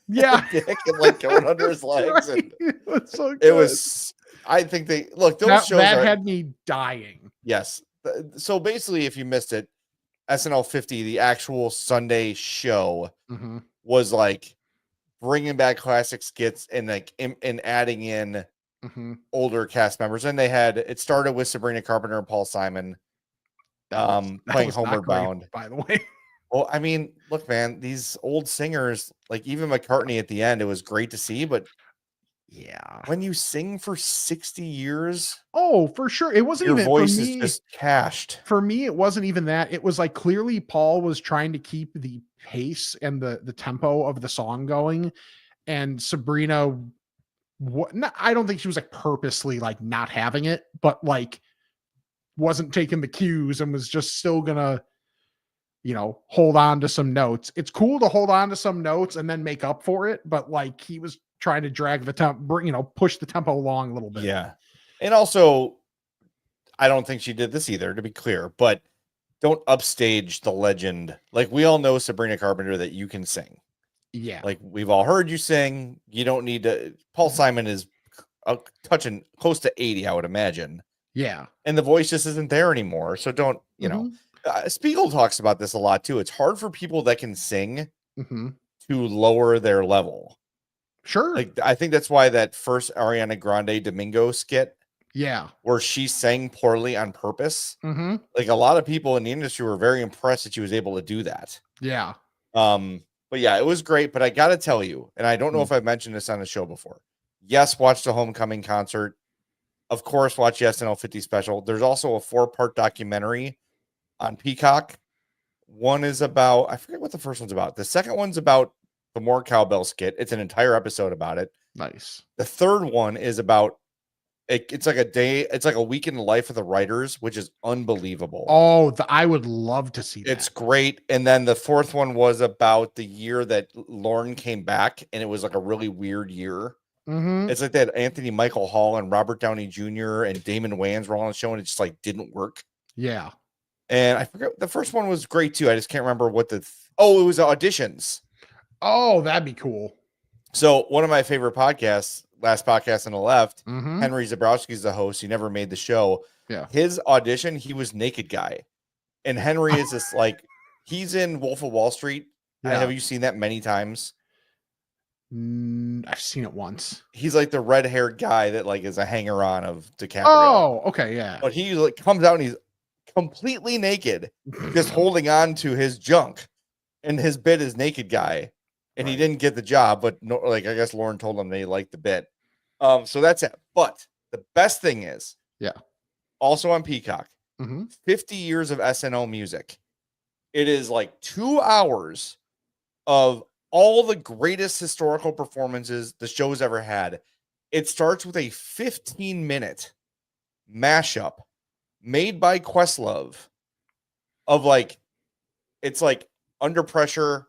Yeah. dick and like going under his legs. Right. And It was so good. it was, I think they look, those shows that are, had me dying. yes. So basically, if you missed it, SNL 50, the actual Sunday show, Mhm. was like bringing back classic skits and like and adding in Mhm. older cast members. And they had, it started with Sabrina Carpenter and Paul Simon playing was not Homeward great, Bound. by the way. Well, I mean, look, man, these old singers, like even McCartney at the end, it was great to see. But Yeah. when you sing for 60 years, Oh, for sure. It wasn't your even voice for is me. just cashed. For me, it wasn't even that. It was like clearly Paul was trying to keep the pace and the tempo of the song going, and Sabrina, I don't think she was like purposely like not having it, but like wasn't taking the cues and was just still gonna, hold on to some notes. It's cool to hold on to some notes and then make up for it, but like he was trying to drag the tempo, push the tempo along a little bit. Yeah. And also, I don't think she did this either, to be clear, but don't upstage the legend. Like we all know Sabrina Carpenter that you can sing. Yeah. Like we've all heard you sing. You don't need to. Paul Simon is touching close to 80, I would imagine. Yeah. And the voice just isn't there anymore. So don't, Spiegel talks about this a lot too. It's hard for people that can sing Mhm. to lower their level. Sure. Like I think that's why that first Ariana Grande Domingo skit, yeah. where she sang poorly on purpose, Mhm. like a lot of people in the industry were very impressed that she was able to do that. Yeah. But yeah, it was great. But I gotta tell you, and I don't know if I've mentioned this on the show before. Yes, watch the Homecoming concert. Of course, watch the SNL 50 special. There's also a 4-part documentary on Peacock. One is about, I forget what the first one's about. The second one's about the More Cowbell skit. It's an entire episode about it. Nice. The third one is about it's like a day, it's like a week in the life of the writers, which is unbelievable. Oh, I would love to see that. It's great. And then the fourth one was about the year that Lorne came back, and it was like a really weird year. Mhm. It's like that Anthony Michael Hall and Robert Downey Jr. and Damon Wayans were all on the show, and it just like didn't work. Yeah. And I forget, the first one was great too. I just can't remember what it was auditions. Oh, that'd be cool. So one of my favorite podcasts, Last Podcast on the Left, Mhm. Henry Zabrowski's the host. He never made the show. Yeah. His audition, he was naked guy. And Henry is just like, he's in Wolf of Wall Street. Yeah. Have you seen that many times? I've seen it once. He's like the red-haired guy that like is a hanger-on of DiCaprio. Oh, okay, yeah. But he like comes out and he's completely naked, just holding on to his junk. And his bit is naked guy. And he didn't get the job, but no, like I guess Lauren told him they liked the bit. So that's it. But the best thing is, also on Peacock, 50 years of SNL music. It is like 2 hours of all the greatest historical performances the show's ever had. It starts with a 15-minute mashup made by Questlove of like, it's like Under Pressure,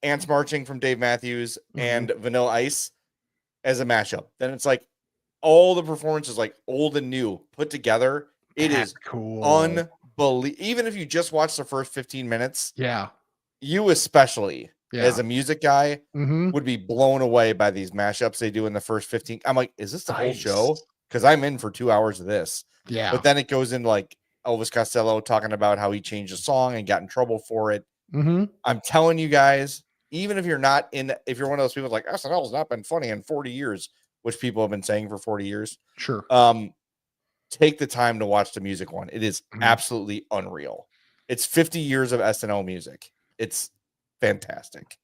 Ants Marching from Dave Matthews Mhm. and Vanilla Ice as a mashup. Then it's like all the performances, like old and new, put together. It That's is cool. unbelievable. Even if you just watch the first 15 minutes, Yeah. you especially as Yeah. a music guy Mm-hmm. would be blown away by these mashups they do in the first 15. I'm like, is this the whole Nice. show? Because I'm in for 2 hours of this. Yeah. But then it goes into like Elvis Costello talking about how he changed the song and got in trouble for it. Mm-hmm. I'm telling you guys, even if you're not in, if you're one of those people like SNL has not been funny in 40 years, which people have been saying for 40 years, Sure. take the time to watch the music one. It is Mhm. absolutely unreal. It's 50 years of SNL music. It's fantastic.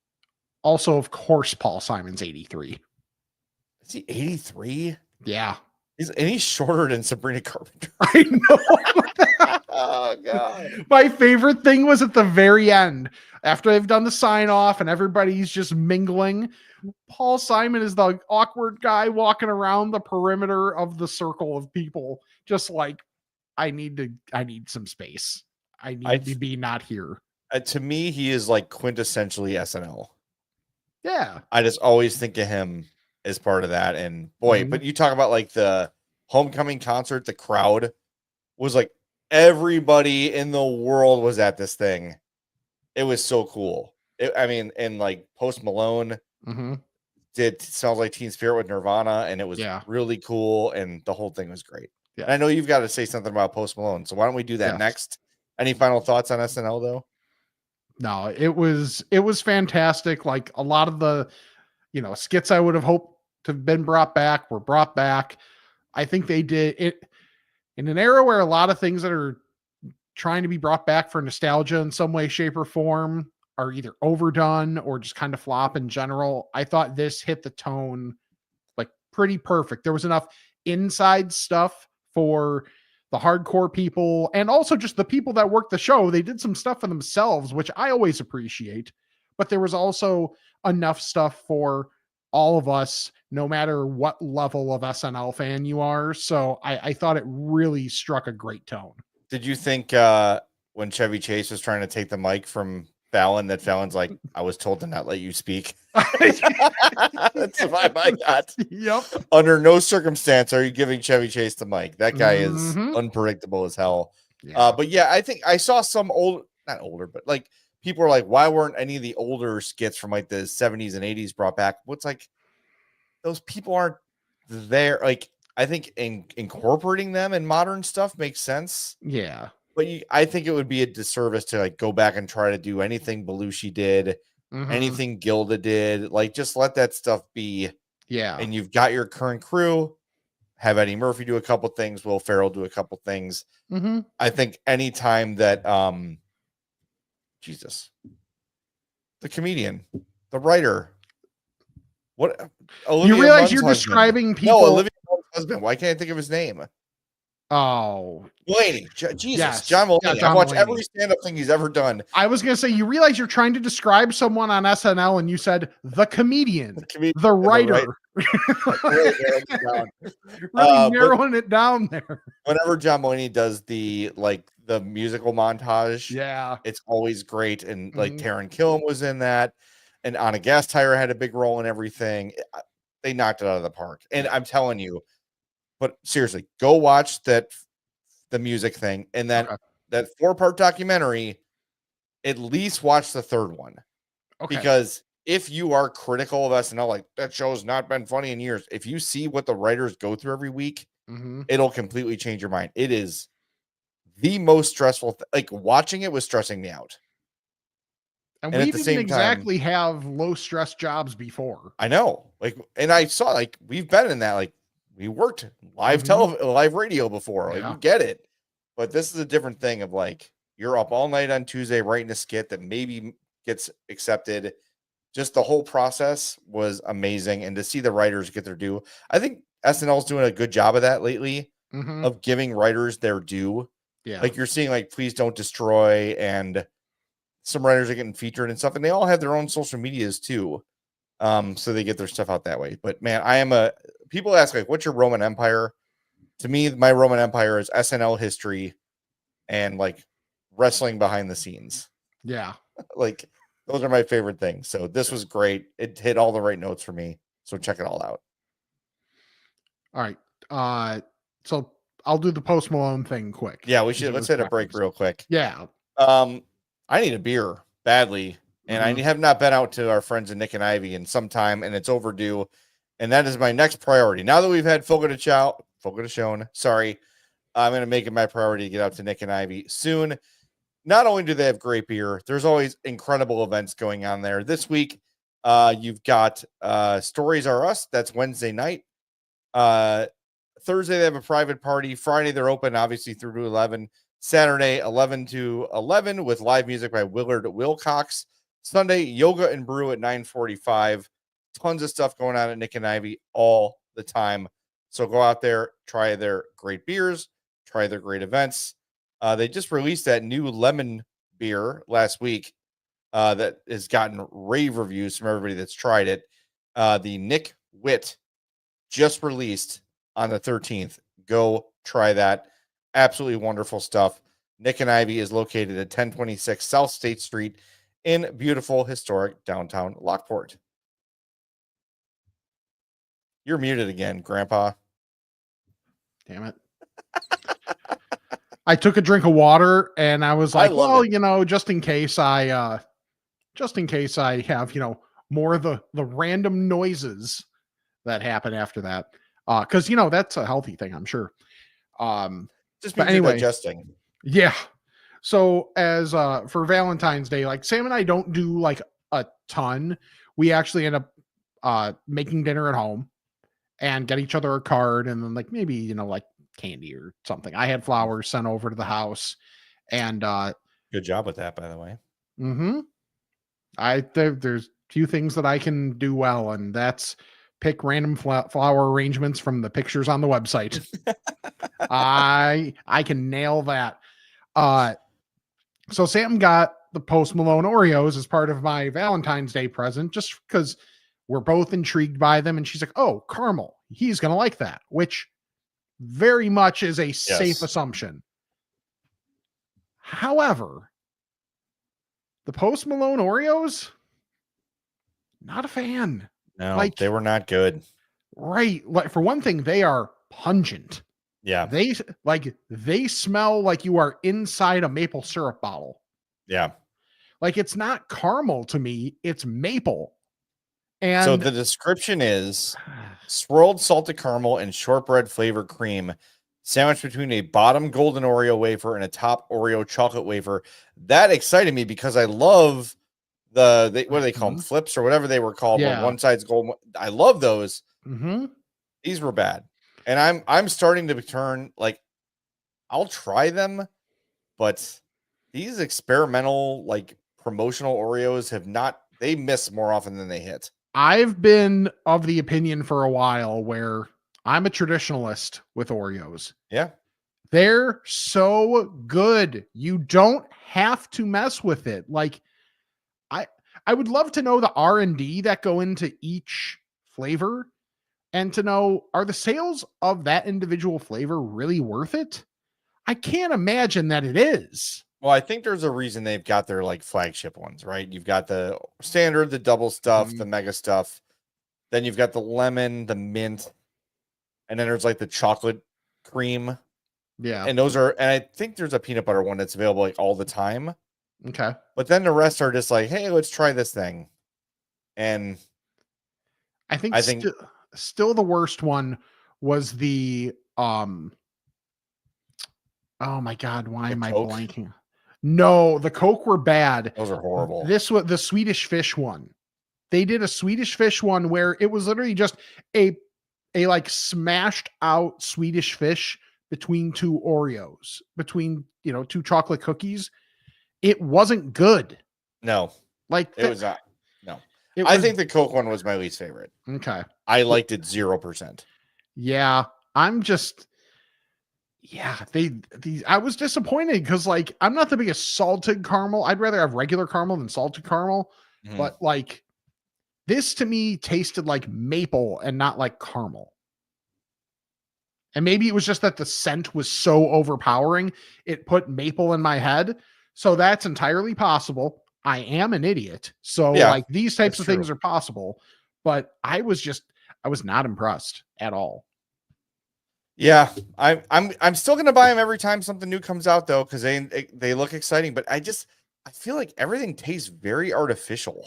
Also, of course, Paul Simon's 83. Is he 83? Yeah. He's shorter than Sabrina Carpenter. I know. Oh God. My favorite thing was at the very end, after they've done the sign off and everybody's just mingling. Paul Simon is the awkward guy walking around the perimeter of the circle of people, just like, I need some space. I need to be not here. To me, he is like quintessentially SNL. Yeah. I just always think of him as part of that. And boy, Mhm. but you talk about like the homecoming concert, the crowd was like everybody in the world was at this thing. It was so cool. I mean, and like Post Malone Mm-hmm. did Smells Like Teen Spirit with Nirvana, and it was really cool, and the whole thing was great. Yeah. And I know you've got to say something about Post Malone, so why don't we do that Yes. next? Any final thoughts on SNL though? No, it was fantastic. Like a lot of the, skits I would have hoped to have been brought back were brought back. I think they did it in an era where a lot of things that are trying to be brought back for nostalgia in some way, shape, or form are either overdone or just kind of flop in general. I thought this hit the tone like pretty perfect. There was enough inside stuff for the hardcore people and also just the people that worked the show. They did some stuff for themselves, which I always appreciate, but there was also enough stuff for all of us, no matter what level of SNL fan you are. So I thought it really struck a great tone. Did you think when Chevy Chase was trying to take the mic from Fallon, that Fallon's like, I was told to not let you speak? That's the vibe I got. Yep. Under no circumstance are you giving Chevy Chase the mic. That guy is Mhm. unpredictable as hell. Yeah. But yeah, I think I saw some not older, but like people were like, why weren't any of the older skits from like the 70s and 80s brought back? What's like those people aren't there. Like, I think incorporating them in modern stuff makes sense. Yeah. But I think it would be a disservice to like go back and try to do anything Belushi did, Mhm. anything Gilda did. Like, just let that stuff be. Yeah. And you've got your current crew. Have Eddie Murphy do a couple things. Will Ferrell do a couple things. Mhm. I think anytime that Jesus, the comedian, the writer, what Olivia You realize Munn's you're husband. describing people. No, Olivia Munn's husband. Why can't I think of his name? Oh, Mulaney. Jesus, yes. John Mulaney. Yeah, John I've watched Mulaney. every stand-up thing he's ever done. I was gonna say, you realize you're trying to describe someone on SNL, and you said the comedian, the writer. Really narrowing it down there. Whenever John Mulaney does the musical montage, Yeah, it's always great. And like Taron Killam was in that, and Anna Gasteyer had a big role in everything. They knocked it out of the park. And I'm telling you, but seriously, go watch the music thing, and then that 4-part documentary. At least watch the third one, because if you are critical of SNL, like that show has not been funny in years, if you see what the writers go through every week, it'll completely change your mind. It is the most stressful. Like, watching it was stressing me out. And we didn't exactly have low stress jobs before. I know, and I saw we've been in that. Like, we worked live radio before. Like, we get it, but this is a different thing of like, you're up all night on Tuesday writing a skit that maybe gets accepted. Just the whole process was amazing. And to see the writers get their due, I think SNL is doing a good job of that lately, of giving writers their due. Yeah. Like, you're seeing Please Don't Destroy, and some writers are getting featured and stuff, and they all have their own social medias too. So they get their stuff out that way. But man, people ask what's your Roman Empire? To me, my Roman Empire is SNL history and wrestling behind the scenes. Yeah. Those are my favorite things. So this was great. It hit all the right notes for me. So check it all out. All right. So I'll do the Post Malone thing quick. Yeah, we should. Let's hit a break real quick. Yeah. I need a beer badly, and I have not been out to our friends in Nick and Ivy in some time, and it's overdue. And that is my next priority. Now that we've had Fogo de Chao, sorry, I'm going to make it my priority to get out to Nick and Ivy soon. Not only do they have great beer, there's always incredible events going on there. This week, you've got Stories Are Us. That's Wednesday night. Thursday, they have a private party. Friday, they're open, obviously, through to 11. Saturday, 11 to 11 with live music by Willard Wilcox. Sunday, yoga and brew at 9:45. Tons of stuff going on at Nick and Ivy all the time. So go out there, try their great beers, try their great events. They just released that new lemon beer last week that has gotten rave reviews from everybody that's tried it. The Nick Wit just released on the 13th. Go try that. Absolutely wonderful stuff. Nick and Ivy is located at 1026 South State Street in beautiful, historic downtown Lockport. You're muted again, Grandpa. Damn it. I took a drink of water and I was like, well, just in case I have, more of the random noises that happen after that. Because, that's a healthy thing, I'm sure. Just anyway, digesting. Yeah. So as for Valentine's Day, like Sam and I don't do like a ton. We actually end up making dinner at home and get each other a card and then like maybe, like candy or something. I had flowers sent over to the house and good job with that, by the way. There's few things that I can do well, and that's pick random flower arrangements from the pictures on the website. I can nail that. So Sam got the Post Malone Oreos as part of my Valentine's Day present, just because we're both intrigued by them. And she's like, oh, caramel. He's going to like that, which very much is a safe assumption. However, the Post Malone Oreos, not a fan. No, they were not good. Right. Like for one thing, they are pungent. Yeah. They smell like you are inside a maple syrup bottle. Yeah. Like it's not caramel to me, it's maple. And so the description is swirled salted caramel and shortbread flavored cream sandwiched between a bottom golden Oreo wafer and a top Oreo chocolate wafer. That excited me because I love what do they call them? Flips or whatever they were called. Yeah. One side's gold. I love those. These were bad. And I'm starting to turn like I'll try them, but these experimental like promotional Oreos they miss more often than they hit. I've been of the opinion for a while where I'm a traditionalist with Oreos. Yeah. They're so good. You don't have to mess with it. Like I would love to know the R&D that go into each flavor and to know, are the sales of that individual flavor really worth it? I can't imagine that it is. Well, I think there's a reason they've got their like flagship ones, right? You've got the standard, the double stuff, the mega stuff. Then you've got the lemon, the mint, and then there's like the chocolate cream. Yeah. And I think there's a peanut butter one that's available like all the time. Okay. But then the rest are just like, hey, let's try this thing. And I think still the worst one was the oh my God, why am I blanking? No, the Coke were bad. Those are horrible. This was the Swedish Fish one. They did a Swedish Fish one where it was literally just a like smashed out Swedish fish between two Oreos, between two chocolate cookies. It wasn't good. No, like it was not. No, I think the Coke one was my least favorite. Okay, I liked it 0%. Yeah, I'm just. Yeah, I was disappointed because like I'm not the biggest salted caramel. I'd rather have regular caramel than salted caramel. But like this to me tasted like maple and not like caramel. And maybe it was just that the scent was so overpowering, it put maple in my head. So that's entirely possible. I am an idiot. So Yeah, like these types that's of things are possible, but I was not impressed at all. Yeah, I'm still gonna buy them every time something new comes out though, because they look exciting. But I feel like everything tastes very artificial.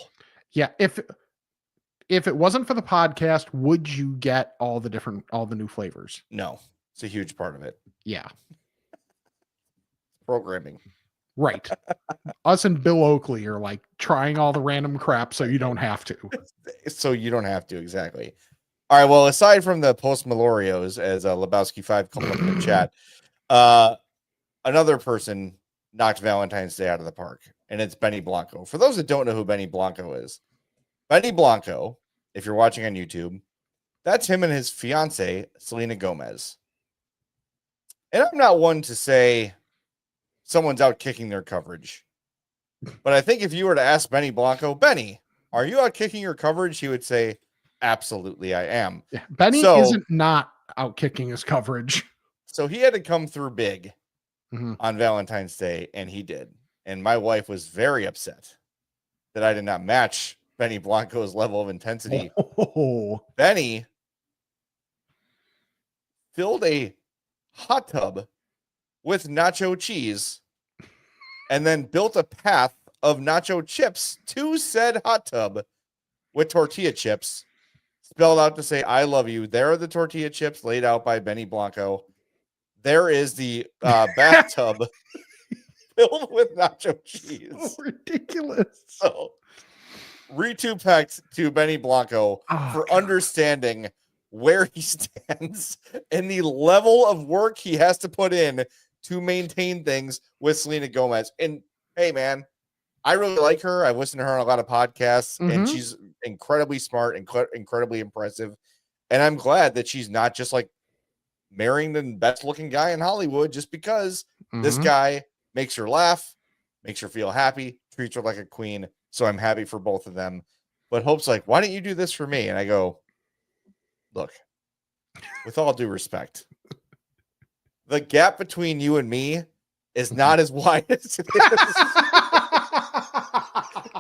Yeah, if it wasn't for the podcast, would you get all the new flavors? No, it's a huge part of it. Yeah. Programming. Right. Us and Bill Oakley are like trying all the random crap so you don't have to. So you don't have to, exactly. All right. Well, aside from the post Malorios, as Lebowski 5 comes up in the chat, another person knocked Valentine's Day out of the park, and it's Benny Blanco. For those that don't know who Benny Blanco is, Benny Blanco, if you're watching on YouTube, that's him and his fiance, Selena Gomez. And I'm not one to say someone's out kicking their coverage, but I think if you were to ask Benny Blanco, Benny, are you out kicking your coverage? He would say, absolutely, I am. Yeah, Benny isn't not out kicking his coverage. So he had to come through big on Valentine's Day, and he did. And my wife was very upset that I did not match Benny Blanco's level of intensity. Oh. Benny filled a hot tub with nacho cheese and then built a path of nacho chips to said hot tub with tortilla chips spelled out to say, I love you. There are the tortilla chips laid out by Benny Blanco. There is the bathtub filled with nacho cheese. So ridiculous. So, retupect to Benny Blanco for understanding where he stands and the level of work he has to put in to maintain things with Selena Gomez. And hey, man, I really like her. I've listened to her on a lot of podcasts, and she's incredibly smart and incredibly impressive. And I'm glad that she's not just like marrying the best looking guy in Hollywood just because this guy makes her laugh, makes her feel happy, treats her like a queen. So I'm happy for both of them. But Hope's like, why don't you do this for me? And I go, look, with all due respect, the gap between you and me is not as wide as it is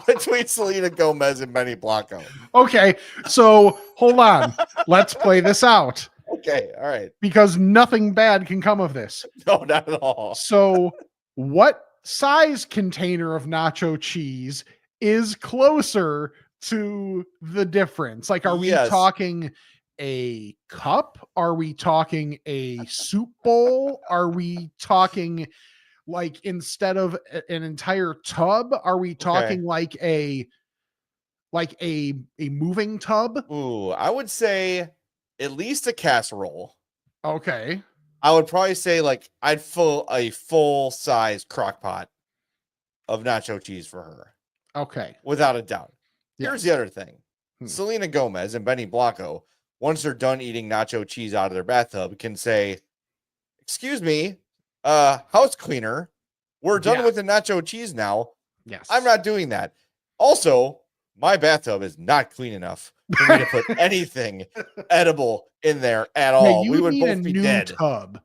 between Selena Gomez and Benny Blanco. Okay, so hold on. Let's play this out. Okay, all right. Because nothing bad can come of this. No, not at all. So, what size container of nacho cheese is closer to the difference? Like, are we talking a cup? Are we talking a soup bowl? Are we talking like instead of an entire tub? Are we talking like a moving tub? Ooh, I would say at least a casserole. Okay. I would probably say like I'd fill a full size crock pot of nacho cheese for her. Okay. Without a doubt. Yes. Here's the other thing. Selena Gomez and Benny Blanco, once they're done eating nacho cheese out of their bathtub, can say, excuse me, house cleaner, we're done with the nacho cheese now. Yes. I'm not doing that. Also, my bathtub is not clean enough for me to put anything edible in there at all. We would both be dead. Tub.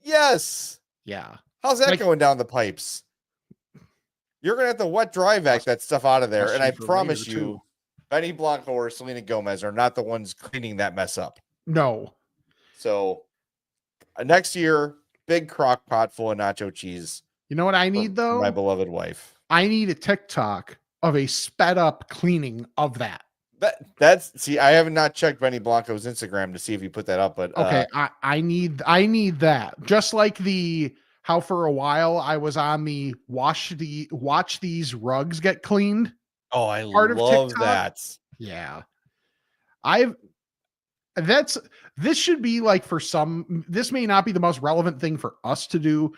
Yes. Yeah. How's that going down the pipes? You're going to have to wet dry vac that stuff out of there. And I promise you, Benny Blanco or Selena Gomez are not the ones cleaning that mess up. No. So next year, big crock pot full of nacho cheese. You know what I need though? My beloved wife. I need a TikTok of a sped up cleaning of that. I have not checked Benny Blanco's Instagram to see if he put that up, but okay, I need that. Just like how for a while I was on the watch these rugs get cleaned. Oh, I love that. Yeah. This should be like for some, this may not be the most relevant thing for us to do,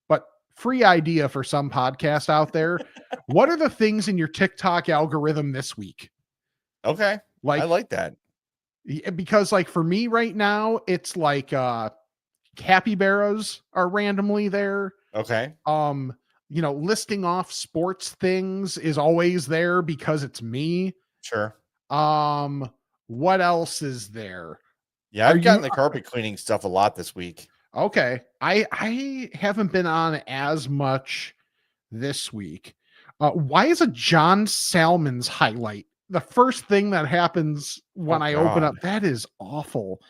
but free idea for some podcast out there. What are the things in your TikTok algorithm this week? Okay. I like that. Because like for me right now, it's like capybaras are randomly there. Okay. Listing off sports things is always there because it's me. Sure. What else is there? Yeah, I've gotten the carpet cleaning stuff a lot this week. Okay. I haven't been on as much this week. Why is a John Salmon's highlight the first thing that happens when I open up? That is awful.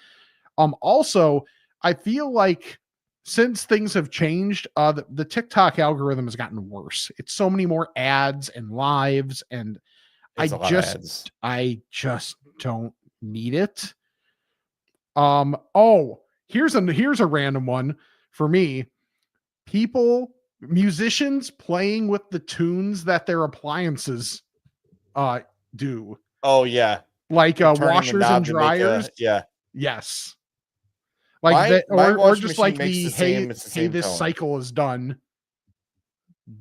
Also, I feel like since things have changed, the TikTok algorithm has gotten worse. It's so many more ads and lives, and I just don't need it. Here's a random one for me. Musicians playing with the tunes that their appliances do. Oh yeah. Like washers and dryers. Yes. Like or just like the hey this tone. Cycle is done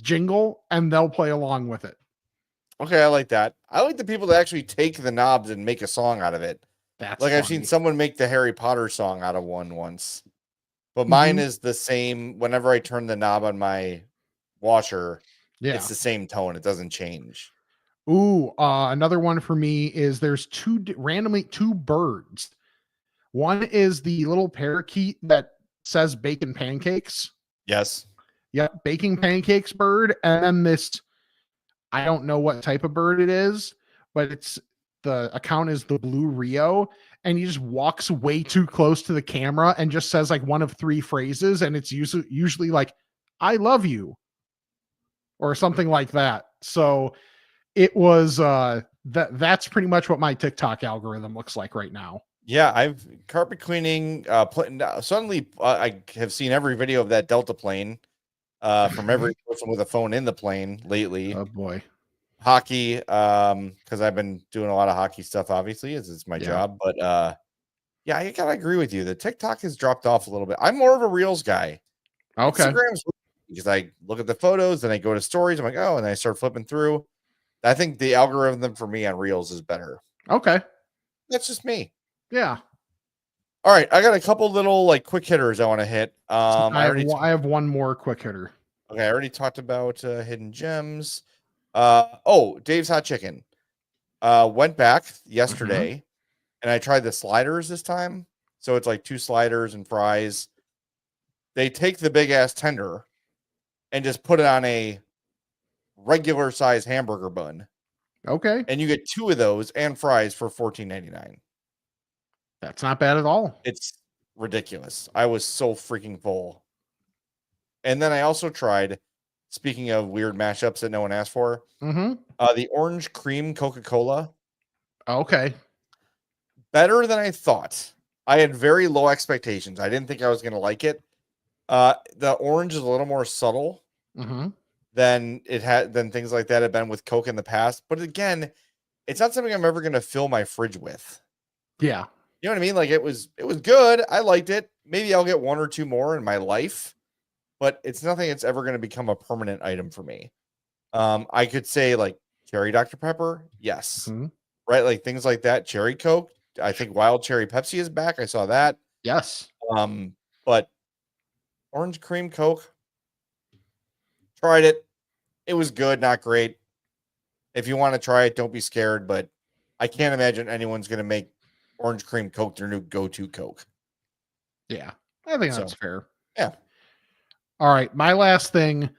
jingle, and they'll play along with it. Okay, I like that. I like the people that actually take the knobs and make a song out of it. That's like funny. I've seen someone make the Harry Potter song out of one once. But mine is the same. Whenever I turn the knob on my washer, it's the same tone. It doesn't change. Ooh, another one for me is there's randomly two birds. One is the little parakeet that says bacon pancakes. Yes. Yep, baking pancakes bird. And then this, I don't know what type of bird it is, but the account is the Blue Rio, and he just walks way too close to the camera and just says like one of three phrases, and it's usually like, I love you, or something like that. So it was that's pretty much what my TikTok algorithm looks like right now. Yeah, I've carpet cleaning. Suddenly, I have seen every video of that Delta plane from every person with a phone in the plane lately. Oh boy, hockey, because I've been doing a lot of hockey stuff. Obviously, as it's my job. But yeah, I gotta agree with you. The TikTok has dropped off a little bit. I'm more of a Reels guy. Okay, Instagram's because I look at the photos, then I go to stories. I'm like, oh, and I start flipping through. I think the algorithm for me on Reels is better. Okay, that's just me. Yeah. All right, I got a couple little like quick hitters I want to hit. I have one more quick hitter. Okay, I already talked about hidden gems. Dave's Hot Chicken. Went back yesterday, and I tried the sliders this time. So it's like 2 sliders and fries. They take the big ass tender and just put it on a regular size hamburger bun. Okay, and you get 2 of those and fries for $14.99. That's not bad at all. It's ridiculous. I was so freaking full. And then I also tried, speaking of weird mashups that no one asked for, the orange cream Coca-Cola. Okay. Better than I thought. I had very low expectations. I didn't think I was going to like it. The orange is a little more subtle than things like that have been with Coke in the past. But again, it's not something I'm ever going to fill my fridge with. Yeah. You know what I mean? Like it was good. I liked it. Maybe I'll get 1 or 2 more in my life, but it's nothing that's ever going to become a permanent item for me. I could say like cherry Dr. Pepper. Yes. Right. Like things like that. Cherry Coke. I think wild cherry Pepsi is back. I saw that. Yes. But orange cream Coke. Tried it. It was good. Not great. If you want to try it, don't be scared, but I can't imagine anyone's going to make orange cream Coke their new go-to Coke. Yeah, I think that's fair. Yeah. All right, my last thing.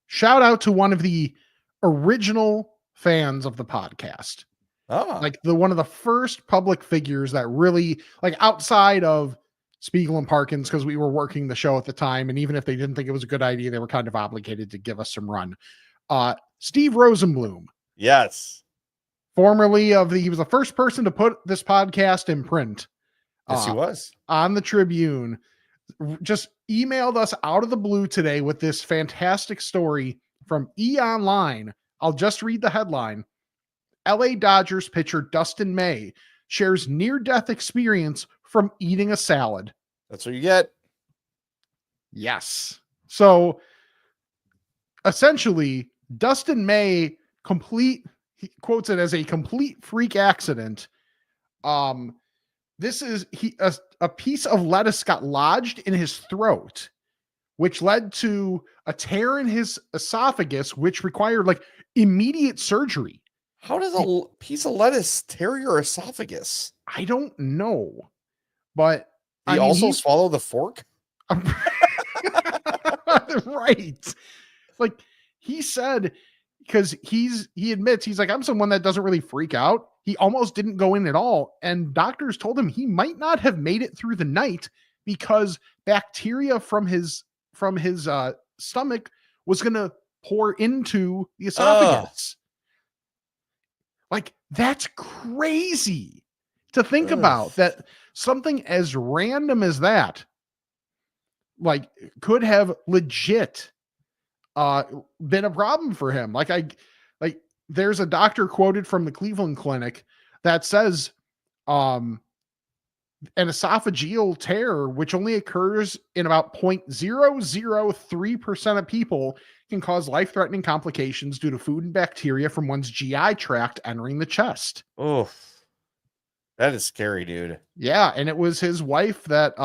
Shout out to one of the original fans of the podcast. Like one of the first public figures that really, like outside of Spiegel and Parkins, because we were working the show at the time, and even if they didn't think it was a good idea, they were kind of obligated to give us some run. Steve Rosenblum. Yes. Formerly he was the first person to put this podcast in print. Yes, he was. On the Tribune. Just emailed us out of the blue today with this fantastic story from E! Online. I'll just read the headline. LA Dodgers pitcher Dustin May shares near-death experience from eating a salad. That's what you get. Yes. So essentially, Dustin May he quotes it as a complete freak accident. This is a piece of lettuce got lodged in his throat, which led to a tear in his esophagus, which required like immediate surgery. How does a piece of lettuce tear your esophagus? I don't know, but he also swallow the fork. Right. Like he said, because he admits he's like, I'm someone that doesn't really freak out. He almost didn't go in at all. And doctors told him he might not have made it through the night because bacteria from his stomach was going to pour into the esophagus. Like, that's crazy to think about, that something as random as that, like, could have legit been a problem for him. Like, there's a doctor quoted from the Cleveland Clinic that says an esophageal tear, which only occurs in about 0.003% of people, can cause life-threatening complications due to food and bacteria from one's GI tract entering the chest. Oh, that is scary, dude. Yeah, and it was his wife that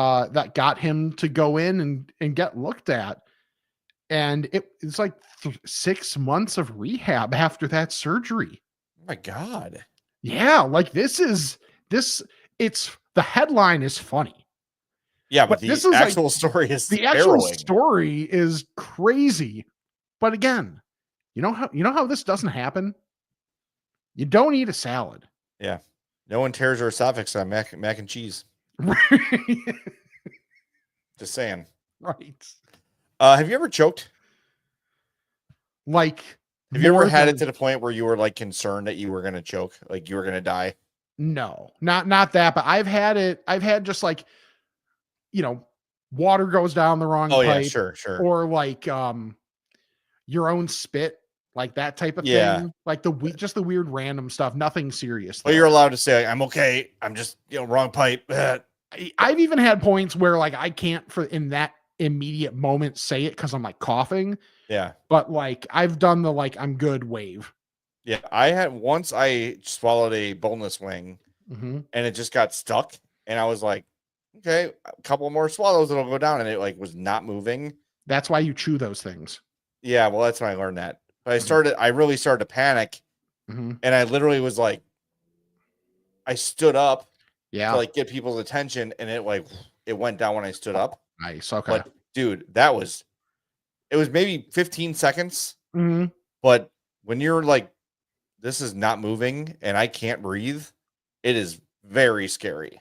got him to go in and get looked at. And it's like 6 months of rehab after that surgery. Oh my God. Yeah, like it's the headline is funny. Yeah, but this the is actual story is the actual harrowing. story is crazy. But again, you know how this doesn't happen? You don't eat a salad. Yeah. No one tears their esophagus on mac and cheese. Just saying. Right. Have you ever choked? Like, have you ever had it to the point where you were like concerned that you were going to choke, like you were going to die? No, not that, but I've had just like, water goes down the wrong pipe. Yeah, sure. Or like your own spit, like that type of thing. Like just the weird random stuff, nothing serious. Well, you're allowed to say, I'm okay. I'm just, wrong pipe. I've even had points where like I can't in that immediate moment say it because I'm like coughing. Yeah. But like I've done the like I'm good wave. Yeah. I swallowed a boneless wing and it just got stuck. And I was like, okay, a couple more swallows, it'll go down. And it like was not moving. That's why you chew those things. Yeah. Well, that's when I learned that. But I really started to panic. And I literally was like, I stood up to like get people's attention. And it went down when I stood up. Nice. Okay. But dude, it was maybe 15 seconds. Mm-hmm. But when you're like, this is not moving and I can't breathe, it is very scary.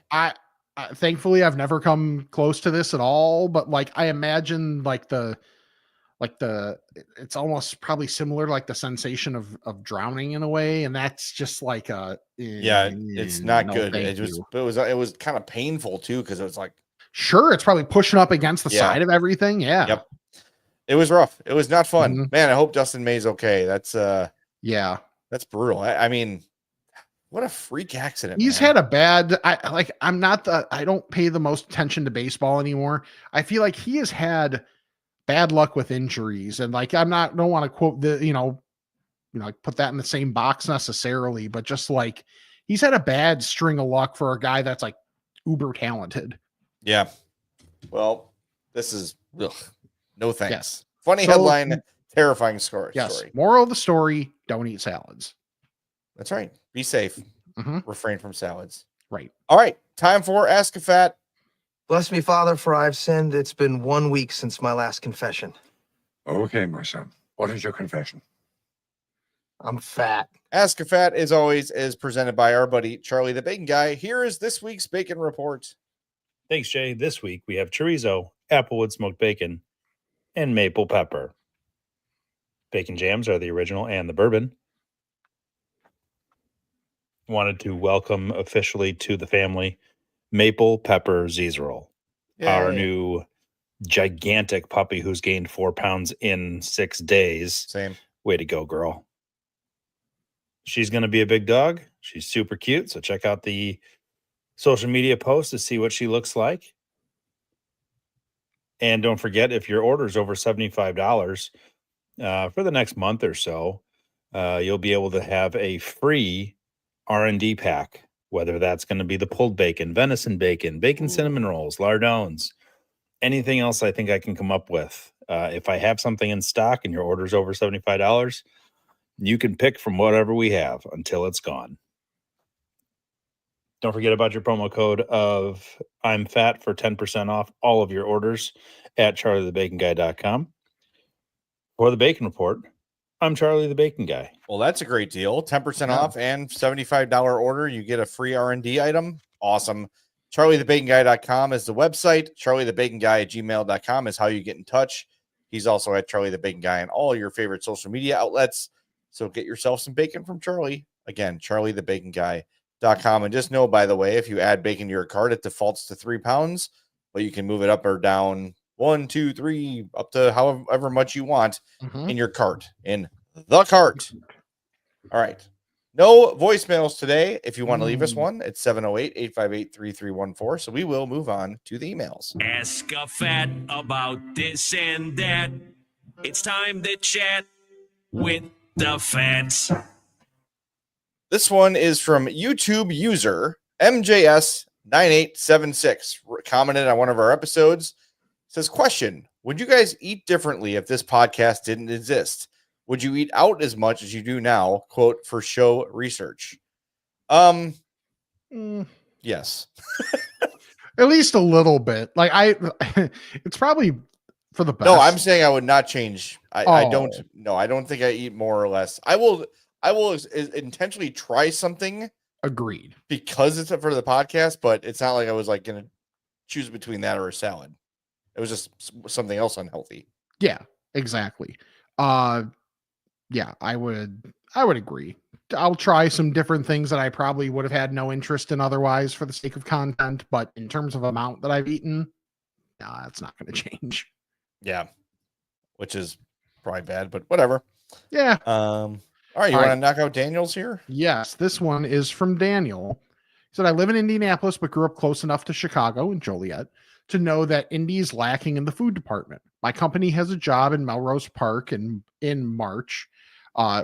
Thankfully I've never come close to this at all, but like I imagine it's almost probably similar to like the sensation of drowning in a way, and that's just like it's not good. It was kind of painful too, because it was like, sure, it's probably pushing up against the side of everything. Yeah. Yep. It was rough. It was not fun. Man, I hope Dustin May's okay. That's that's brutal. I mean, what a freak accident. He's had a bad I don't pay the most attention to baseball anymore. I feel like he has had bad luck with injuries, and like don't want to quote the like put that in the same box necessarily, but just like he's had a bad string of luck for a guy that's like uber talented. Yeah. Well, this is no thanks. Yes. Funny headline, terrifying story. Moral of the story: don't eat salads. That's right. Be safe. Refrain from salads. Right. All right. Time for Ask a Fat. Bless me, Father, for I've sinned. It's been 1 week since my last confession. Okay, my son. What is your confession? I'm fat. Ask a Fat, as always, is presented by our buddy Charlie the Bacon Guy. Here is this week's bacon report. Thanks, Jay. This week we have chorizo, applewood smoked bacon, and maple pepper. Bacon jams are the original and the bourbon. Wanted to welcome officially to the family Maple Pepper Zezerol, our new gigantic puppy who's gained 4 pounds in 6 days. Same. Way to go, girl. She's going to be a big dog. She's super cute. So check out the social media posts to see what she looks like. And don't forget, if your order is over $75 for the next month or so, you'll be able to have a free R&D pack, whether that's going to be the pulled bacon, venison bacon, bacon cinnamon rolls, lardones, anything else I think I can come up with. If I have something in stock and your order's over $75, you can pick from whatever we have until it's gone. Don't forget about your promo code of I'm Fat for 10% off all of your orders at charliethebaconguy.com. For the Bacon Report, I'm Charlie the Bacon Guy. Well, that's a great deal. 10% Yeah. off and $75 order. You get a free R&D item. Awesome. CharlieTheBaconGuy.com is the website. CharlieTheBaconGuy@gmail.com is how you get in touch. He's also at Charlie the Bacon Guy on all your favorite social media outlets. So get yourself some bacon from Charlie. Again, CharlieTheBaconGuy.com. And just know, by the way, if you add bacon to your cart, it defaults to 3 pounds, but you can move it up or down 1, 2, 3, up to however much you want in your cart. In the cart. All right. No voicemails today. If you want to leave us one, it's 708-858-3314. So we will move on to the emails. Ask a fat about this and that. It's time to chat with the fats. This one is from YouTube user MJS9876. Commented on one of our episodes. Says, question, would you guys eat differently if this podcast didn't exist? Would you eat out as much as you do now? Quote, for show research. Yes. At least a little bit. Like it's probably for the best. No, I'm saying I would not change. I don't. Oh. No, I don't think I eat more or less. I will intentionally try something Agreed. because it's for the podcast, but it's not like I was like going to choose between that or a salad. It was just something else unhealthy. Yeah, exactly. Yeah, I would agree. I'll try some different things that I probably would have had no interest in otherwise for the sake of content, but in terms of amount that I've eaten, nah, that's not going to change. Yeah. Which is probably bad, but whatever. Yeah. All right, you want to knock out Daniel's here? Yes, this one is from Daniel. He said, I live in Indianapolis, but grew up close enough to Chicago and Joliet to know that Indy is lacking in the food department. My company has a job in Melrose Park in March,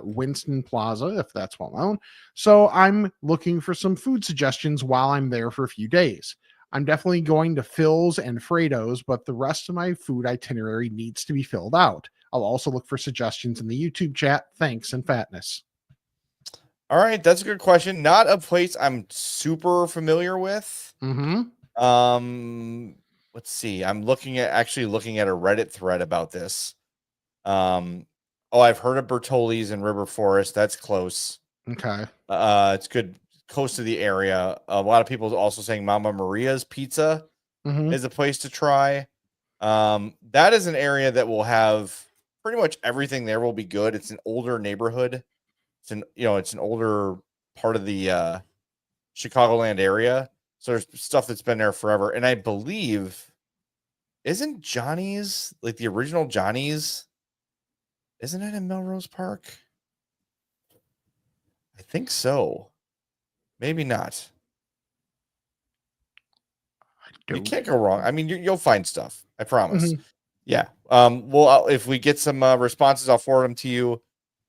Winston Plaza, if that's well known. So I'm looking for some food suggestions while I'm there for a few days. I'm definitely going to Phil's and Fredo's, but the rest of my food itinerary needs to be filled out. I'll also look for suggestions in the YouTube chat. Thanks and fatness. All right, that's a good question. Not a place I'm super familiar with. Let's see. I'm looking at a Reddit thread about this. I've heard of Bertoli's in River Forest. That's close. Okay. It's good, close to the area. A lot of people also saying Mama Maria's Pizza is a place to try. That is an area that will have pretty much everything there will be good. It's an older neighborhood. It's an older part of the Chicagoland area. So there's stuff that's been there forever. And I believe, isn't Johnny's, like the original Johnny's, isn't it in Melrose Park? I think so. Maybe not. You can't go wrong. I mean, you'll find stuff. I promise. Yeah. Well, if we get some responses, I'll forward them to you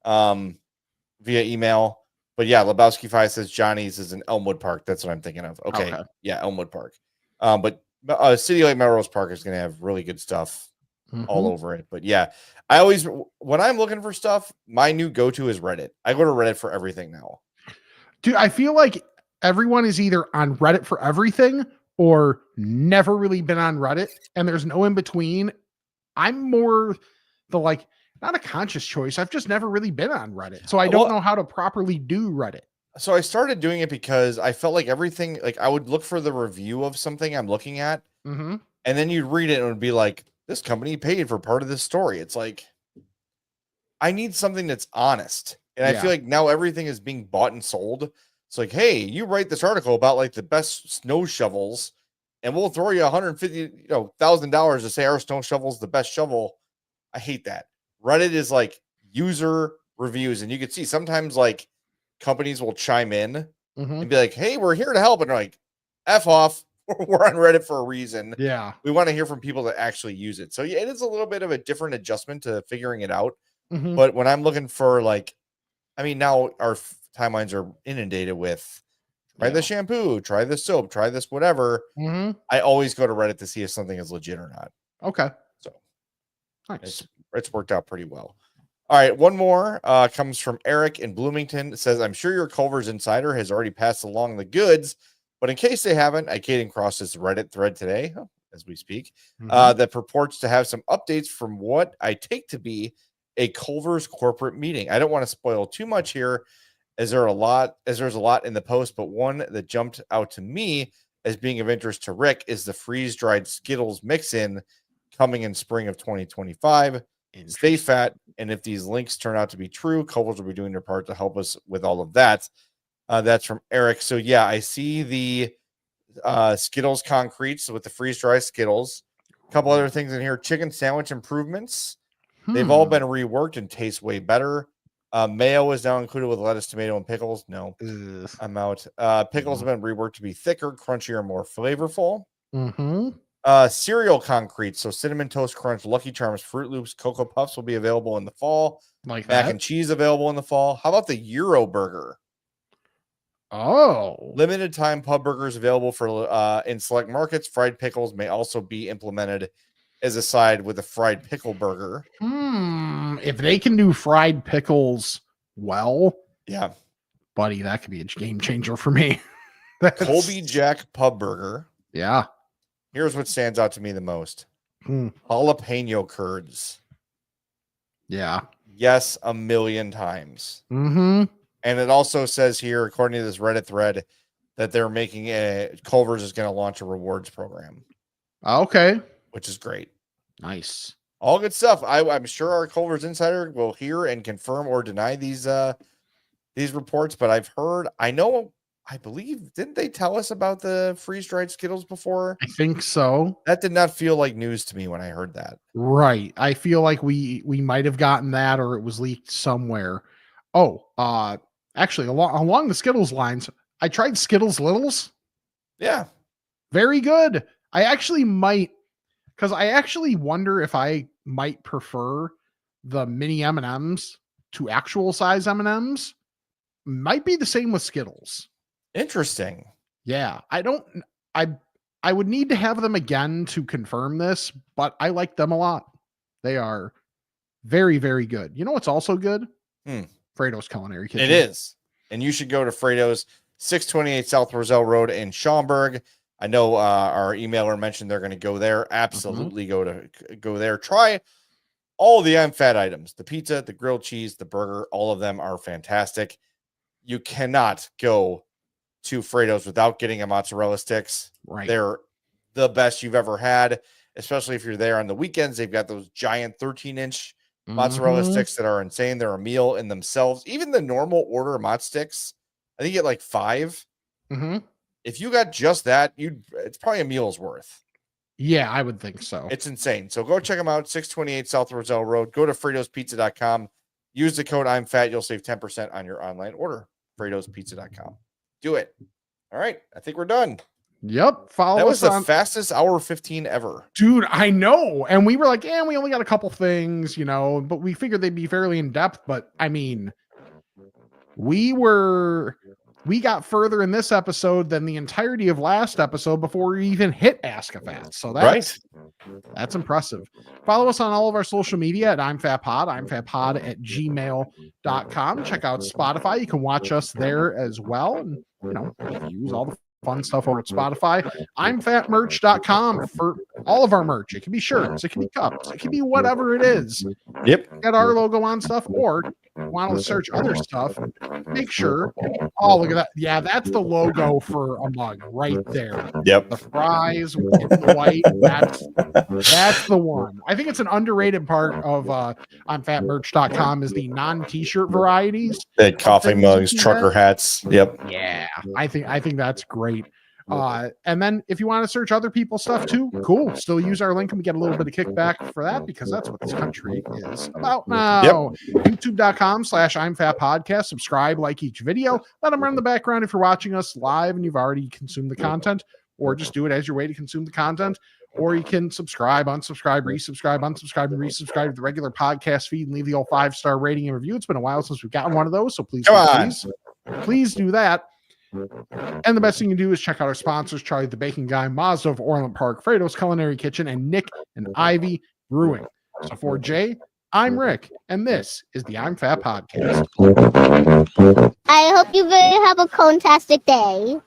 via email. But yeah, Lebowski 5 says Johnny's is in Elmwood Park. That's what I'm thinking of. Okay. Yeah, Elmwood Park. But City like Melrose Park is going to have really good stuff all over it. But yeah, I always, when I'm looking for stuff, my new go-to is Reddit. I go to Reddit for everything now. Dude, I feel like everyone is either on Reddit for everything or never really been on Reddit, and there's no in between. I'm more the not a conscious choice. I've just never really been on Reddit. So I don't know how to properly do Reddit. So I started doing it because I felt like everything, like I would look for the review of something I'm looking at, and then you'd read it and it would be like, this company paid for part of this story. It's like, I need something that's honest. And I feel like now everything is being bought and sold. It's like, hey, you write this article about like the best snow shovels, and we'll throw you $150,000 to say our snow shovel's the best shovel. I hate that. Reddit is like user reviews, and you can see sometimes like companies will chime in and be like, hey, we're here to help. And they're like, F off. We're on Reddit for a reason. Yeah. We want to hear from people that actually use it. So yeah, it is a little bit of a different adjustment to figuring it out. But when I'm looking for now our timelines are inundated with try this shampoo, try this soap, try this whatever. I always go to Reddit to see if something is legit or not. Okay. So nice. It's worked out pretty well. All right. One more comes from Eric in Bloomington. It says, I'm sure your Culver's Insider has already passed along the goods, but in case they haven't, I came across this Reddit thread today as we speak that purports to have some updates from what I take to be a Culver's corporate meeting. I don't want to spoil too much here, as there's a lot in the post, but one that jumped out to me as being of interest to Rick is the freeze-dried Skittles mix-in coming in spring of 2025. Stay fat, and if these links turn out to be true, Culver's will be doing their part to help us with all of that. That's from Eric. So yeah, I see the Skittles concretes with the freeze-dried Skittles. A couple other things in here. Chicken sandwich improvements. They've all been reworked and taste way better. Mayo is now included with lettuce, tomato, and pickles. No, I'm out. Pickles have been reworked to be thicker, crunchier, more flavorful. Cereal concrete. So Cinnamon Toast Crunch, Lucky Charms, Fruit Loops, Cocoa Puffs will be available in the fall. Like Mac that? and cheese available in the fall. How about the Euro Burger? Oh. Limited time pub burgers available for in select markets. Fried pickles may also be implemented as a side with a fried pickle burger. If they can do fried pickles well, Yeah, buddy, that could be a game changer for me. Colby Jack pub burger. Yeah. Here's what stands out to me the most. Hmm. Jalapeno curds. Yeah. Yes, a million times. Mm-hmm. And it also says here, according to this Reddit thread, that they're making Culver's is going to launch a rewards program. Okay. Which is great. Nice. All good stuff. I'm sure our Culver's insider will hear and confirm or deny these reports, but I believe, didn't they tell us about the freeze-dried Skittles before? I think so. That did not feel like news to me when I heard that. Right. I feel like we might have gotten that, or it was leaked somewhere. Oh, actually, along the Skittles lines, I tried Skittles Littles. Yeah. Very good. I actually might, because I actually wonder if I might prefer the mini M&Ms to actual size M&Ms. Might be the same with Skittles. Interesting. Yeah, I would need to have them again to confirm this, but I like them a lot. They are very, very good. You know what's also good? Fredo's Culinary Kitchen. It is. And you should go to Fredo's, 628 South Roselle Road in Schaumburg. I know our emailer mentioned they're going to go there. Absolutely go there. Try all the I'm Fat items. The pizza, the grilled cheese, the burger, all of them are fantastic. You cannot go to Fredo's without getting a mozzarella sticks. Right. They're the best you've ever had, especially if you're there on the weekends. They've got those giant 13-inch mozzarella sticks that are insane. They're a meal in themselves. Even the normal order mozz sticks, I think you get like 5. If you got just that, it's probably a meal's worth. Yeah, I would think so. It's insane. So go check them out. 628 South Roselle Road. Go to Fredo'sPizza.com. Use the code I'm Fat. You'll save 10% on your online order. Fredo'sPizza.com. Do it. All right. I think we're done. Yep. Follow that was us the on fastest hour 15 ever. Dude, I know. And we were like, we only got a couple things, but we figured they'd be fairly in depth. But I mean, we got further in this episode than the entirety of last episode before we even hit Ask a Fat. So that's impressive. Follow us on all of our social media at I'm Fat Pod, imfatpod@gmail.com. Check out Spotify. You can watch us there as well. And, use all the fun stuff over at Spotify. I'mFatMerch.com for all of our merch. It can be shirts, it can be cups, it can be whatever it is. Yep. Get our logo on stuff, or want to search other stuff, make sure. Oh, look at that. Yeah, that's the logo for a mug right there. Yep. The fries in the white. That's the one. I think it's an underrated part of I'mFatMerch.com is the non-t-shirt varieties. The coffee mugs, trucker hats. Yep. Yeah. I think that's great. And then if you want to search other people's stuff too, cool. Still use our link and we get a little bit of kickback for that because that's what this country is about now. YouTube.com/I'mFatPodcast. Subscribe, like each video. Let them run in the background if you're watching us live and you've already consumed the content, or just do it as your way to consume the content. Or you can subscribe, unsubscribe, resubscribe, unsubscribe, and resubscribe to the regular podcast feed and leave the old 5-star rating and review. It's been a while since we've gotten one of those, so please do that. And the best thing you can do is check out our sponsors, Charlie the Bacon Guy, Mazda of Orland Park, Fredo's Culinary Kitchen, and Nick and Ivy Brewing. So for Jay, I'm Rick, and this is the I'm Fat Podcast. I hope you have a fantastic day.